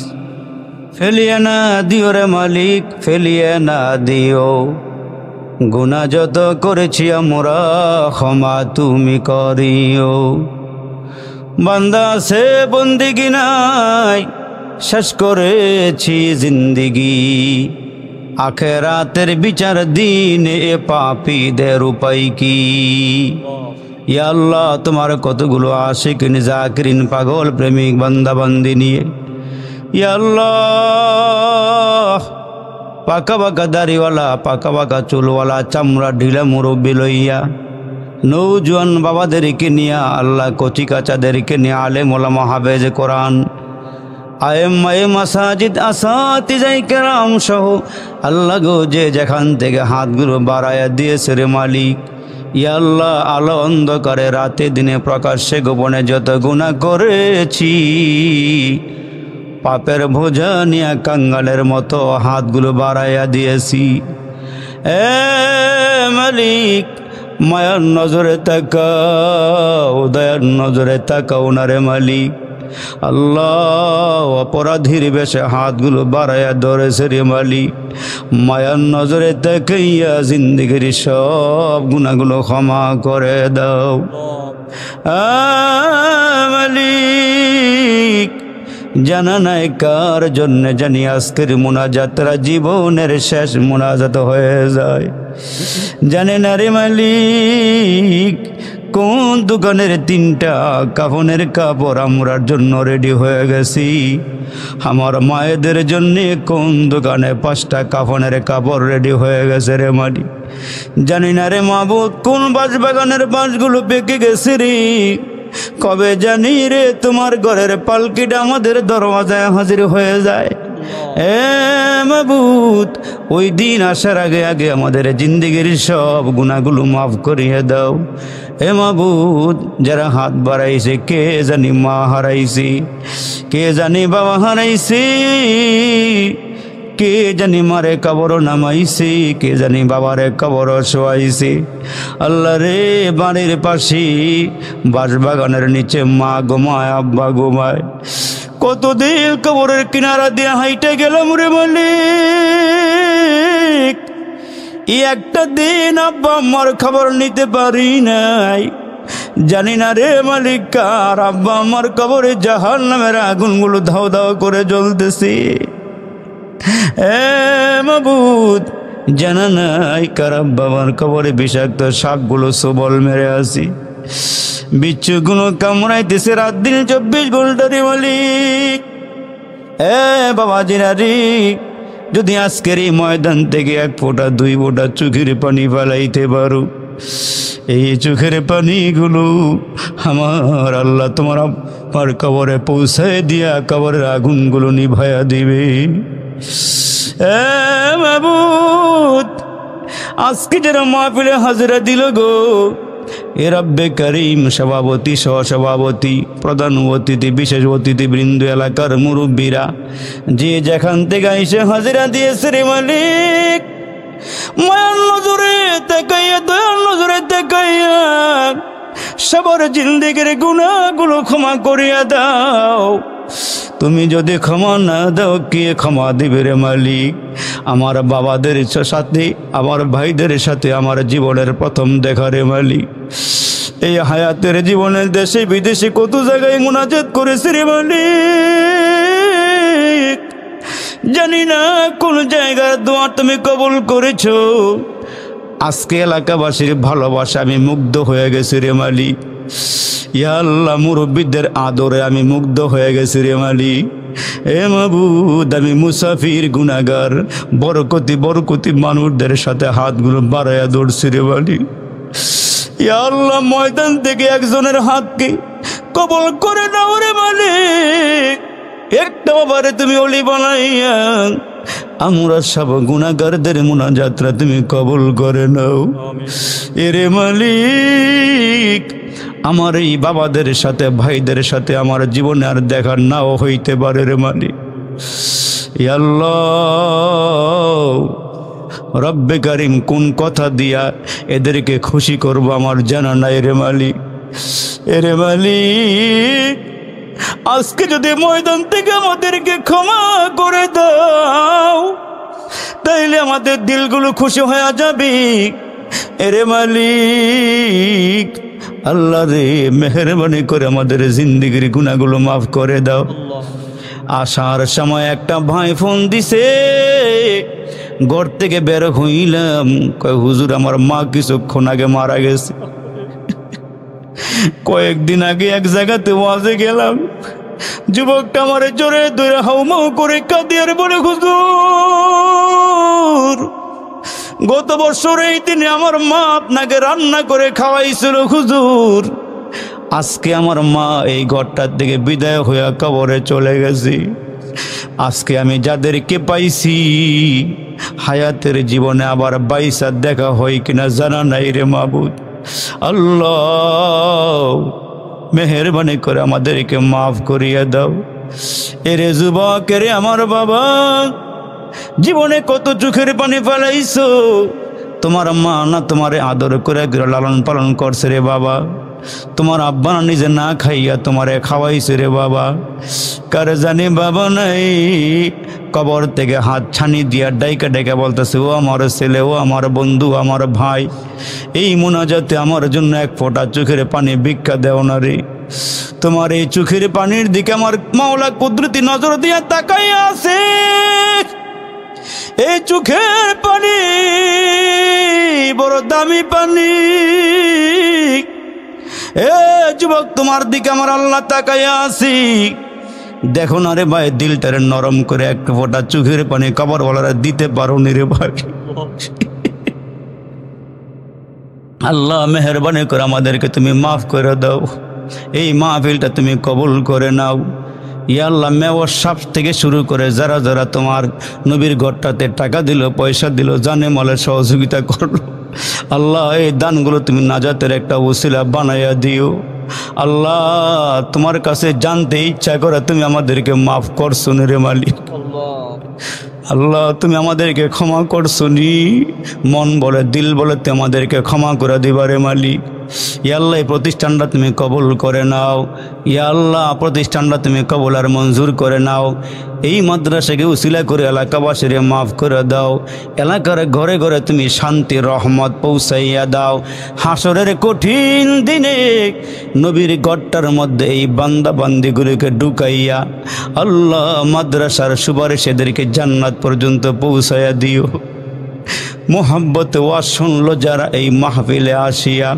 ফেলিয়ে না দিও রে মালিক, ফেলিয়ে না দিও, গুনাহ যত করেছি আমরা ক্ষমা তুমি করিও। বান্দা সে বন্দিগি নাই, শেষ করেছি জিন্দিগি, আখেরাতের বিচার দিনে পাপীদের উপায় কি। ইয়া আল্লাহ, তোমার কতগুলো আশিকিন জাকিরিন পাগল প্রেমিক বান্দা বান্দি নিয়ে ইয়া আল্লাহ, পাকা পাকা দাড়িওয়ালা, পাকা পাকা চুলওয়ালা, চামড়া ঢিলা মুরব্বি লইয়া, নৌজওয়ান বাবাদেরকে নিয়ে, আল্লাহ কচি কাচাদেরকে নিয়ে, আলেম ওলামা হাফেজ কোরআন, আয়েম্মায়ে মাসাজিদ, আসাতিজায়ে কেরাম সহ আল্লাহ গো, যে যেখান থেকে হাতগুলো বাড়ায়া দিয়েছে রে মালিক, ইয়া আল্লাহ, আলো অন্ধকারে রাতে দিনে প্রকাশ্যে গোপনে যত গুনাহ করেছি, পাপের বোঝা নিয়ে কাঙ্গালের মতো হাতগুলো বাড়াইয়া দিয়েছি। এ মালিক, মায়ার নজরে তাকাও, দয়ার নজরে তাকাও না রে মালিক। আল্লাহ, অপরাধীর বেশে হাতগুলো বাড়াইয়া ধরেছে রে মালিক, মায়ার নজরে তাকাইয়া জিন্দেগির সব গুনাহগুলো ক্ষমা করে দাও। মালিক, জানা নাই কার জন্য জানি আজকের মুনাজাতরা জীবনের শেষ মুনাজাত হয়ে যায়, জানে না রে মালিক। কোন দোকানের 3টা কাফনের কাপড় আমরার জন্য রেডি হয়ে গেছি, আমার মায়েদের জন্য কোন দোকানে 5টা কাফনের কাপড় রেডি হয়ে গেছে রে মালিক। জানি না রে মাবুদ, কোন বাঁশবাগানের বাঁশগুলো পেকে গেছে রে, কবে জানি রে তোমার ঘরের পালকিটা আমাদের দরওয়াজায় হাজির হয়ে যায়। এ মাবুদ, ওই দিন আসার আগে আগে আমাদের জিন্দেগির সব গুনাহগুলো মাফ করিয়ে দাও। হে মাবুদ, যারা হাত বাড়াইছে, কে জানি মা হারাইছি, কে জানি বাবা হারাইছি, কে জানি মারে কবর নামাইছি, কে জানি বাবারে কবর শোয়াইছি। আল্লাহ রে, বাড়ির পাশে বাঁশবাগানের নিচে মা ঘুমায়, আব্বা ঘুমায়, কতদিন কবরের কিনারা দিয়ে হাইটে গেলাম রে মালিক, একটা দিন আব্বা আমার খবর নিতে পারি নাই। জানি না রে মালিক, কার আব্বা আমার কবরে জাহান্নামের আগুনগুলো ধাও ধাও করে জ্বলতেছে। এ মাবুদ, জানা নাই কার আব্বা আমার কবরে বিষাক্ত সাপগুলো সবল মেরে আসি, বিচ্ছুগুলো কামড়াইতেছে রাত দিন 24 ঘন্টা রে মালিক। এ বাবাজিরা রে, যদি আজকের এই ময়দান থেকে 1 ফোঁটা 2 ফোঁটা চোখের পানি ফেলাইতে পারো, এই চোখের পানিগুলো আমার আল্লাহ তোমার আমার কবরে পৌঁছায় দিয়া কবরের আগুনগুলো নিভাইয়া দিবে। এ মাবুদ, আজকে যারা মাহফিলে হাজিরা দিল গো, এ রব্বে করিম, সভাপতি, সহসভাপতি, প্রধান অতিথি, বিশেষ অতিথি বৃন্দ, এলাকার মুরব্বীরা, যে যেখান থেকে এসে হাজিরা দিয়েছে রে মালিক, মায়ার নজরে তাকাইয়া, দয়ার নজরে তাকাইয়া সবার জিন্দেগির গুনাহগুলো ক্ষমা করিয়া দাও। তুমি যদি ক্ষমা না দাও, কে ক্ষমা দিবে রে মালিক। আমার বাবাদের সাথে, আমার ভাইদের সাথে আমার জীবনের প্রথম দেখা রে মালিক। এই হায়াতের জীবনের দেশে বিদেশে কত জায়গায় মুনাজাত করেছে রে মালিক, জানি না কোন জায়গার দোয়া তুমি কবুল করেছো। আজকে এলাকাবাসীর ভালোবাসা আমি মুগ্ধ হয়ে গেছি রে মালিক। ইয়া আল্লাহ, মুরব্বীদের আদরে আমি মুগ্ধ হয়ে গেছি রে মালিক। এ মাবুদ, আমি মুসাফির গুনাহগার বরকতি বরকতি মানুষদের সাথে হাতগুলো বাড়াইয়া ধরছি রে মালিক। ইয়া আল্লাহ, ময়দান থেকে একজনের হাতকে কবল করে নাও রে মালিক। একটা বাবারে তুমি অলি বানাইয়া আমরা সব গুনাহগারদের মুনাজাতরা তুমি কবুল করে নাও। এরে মালিক, আমার এই বাবাদের সাথে, ভাইদের সাথে আমার জীবনে আর দেখা নাও হইতে পারে রে মালিক। ইয়া আল্লাহ, রব্বে কারিম, কোন কথা দিয়া এদেরকে খুশি করবো আমার জানা নাই রে মালিক। এরে মালিক, আজকে যদি ময়দান থেকে আমাদেরকে ক্ষমা করে দাও, তাইলে আমাদের দিলগুলো খুশি হয়ে যাবে। এরে মালিক, আল্লাহ রে, মেহেরবানি করে আমাদের জিন্দেগির গুনাহগুলো মাফ করে দাও। আসার সময় একটা ভাই ফোন দিছে, ঘর থেকে বের হইলাম, কয় হুজুর আমার মা কিছুক্ষণ আগে মারা গেছে। কয়েকদিন আগে এক জায়গাতে ওয়াজে গেলাম, যুবকটা আমারে জোরে ধরে হাউমাউ করে কাঁদে আর বলে, হুজুর গত বছর এই দিনে আমার মা আপনাকে রান্না করে খাওয়াইছিল হুজুর, আজকে আমার মা এই ঘরটার থেকে বিদায় হইয়া কবরে চলে গেছে। আজকে আমি যাদেরকে পাইছি হায়াতের জীবনে আবার বাইসা দেখা হয় কিনা জানা নাই রে মাবুদ। আল্লাহ মেহেরবানি করে আমাদেরকে মাফ করিয়া দাও। এরে যুবক, এরে আমার বাবা, জীবনে কত চোখের পানি ফেলাইছো, তোমার মা না তোমারে আদর করে লালন পালন করছে রে বাবা, তোমার আব্বা না নিজে না খাইয়া তোমারে খাওয়াইছে রে বাবা। কার জানি বাবা নাই, কবর থেকে হাত ছানি দিয়া ডাইকা ডাইকা বলতেছে, ও আমার ছেলে, ও আমার বন্ধু, আমার ভাই, এই মুনাজাতে আমার জন্য এক ফোঁটা চোখের পানি ভিক্ষা দেও না রে। তোমার এই চোখের পানির দিকে আমার মাওলা কুদরতি নজর দিয়া তাকাইয়া আছে। এই চোখের পানি বড় দামি পানি। এ যুবক, তোমার দিকে আমার আল্লাহ তাকাইয়া আছি, দেখো না রে ভাই, দিলটারে নরম করে এক ফোঁটা চোখের পানি কবরওয়ালারা দিতে পারো নি রে ভাই। আল্লাহ মেহেরবানি করে আমাদেরকে তুমি মাফ করে দাও, এই মাহফিলটা তুমি কবুল করে নাও। ইয়া আল্লাহ, মেওয়ার সাপ থেকে শুরু করে যারা যারা তোমার নবীর ঘরটাতে টাকা দিল, পয়সা দিল, জানে মালের সহযোগিতা করলো, আল্লাহ এই দানগুলো তুমি নাজাতের একটা ওসিলা বানাইয়া দিও। আল্লাহ তোমার কাছে জানতে ইচ্ছা করে তুমি আমাদেরকে মাফ করছো রে মালিক। আল্লাহ তুমি আমাদেরকে ক্ষমা করছো নি, মন বলে দিল বলে তুমি আমাদেরকে ক্ষমা করে দিবারে মালিক। ইয়া আল্লাহ এই প্রতিষ্ঠানটা তুমি কবুল করে নাও। ইয়া আল্লাহ প্রতিষ্ঠানটা তুমি কবুল আর মঞ্জুর করে নাও। এই মাদ্রাসাকে উসিলা করে এলাকাবাসীরে মাফ করে দাও। এলাকার ঘরে ঘরে তুমি শান্তি রহমত পৌঁছাইয়া দাও। হাসরের কঠিন দিনে নবীর ঘরটার মধ্যে এই বান্দা বান্দিগুলিকে ঢুকাইয়া আল্লাহ মাদ্রাসার সুপারিশেদেরকে জান্নাত পর্যন্ত পৌঁছাইয়া দিও। মোহাব্বতে ওয়াজ শুনলো যারা এই মাহফিলে আসিয়া,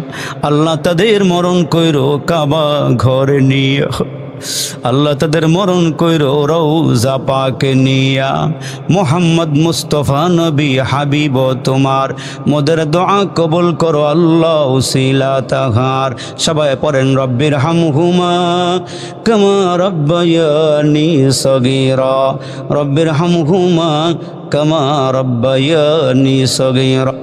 আল্লাহ তাদের মরণ কইরো কাবা ঘরে নিয়া, আল্লাহ তাদের মরণ কইরো রওজা পাকে নিয়া। মোহাম্মদ মুস্তফা নবী হাবিব তোমার, মোদের দোয়া কবুল করো আল্লাহ উসিলা তাহার। সবাই পড়েন রব্বির হামহুমা কামা রব্বায়ানি সগীরা, রব্বির হামহুমা কামা রব্বায়ানি সগীরা।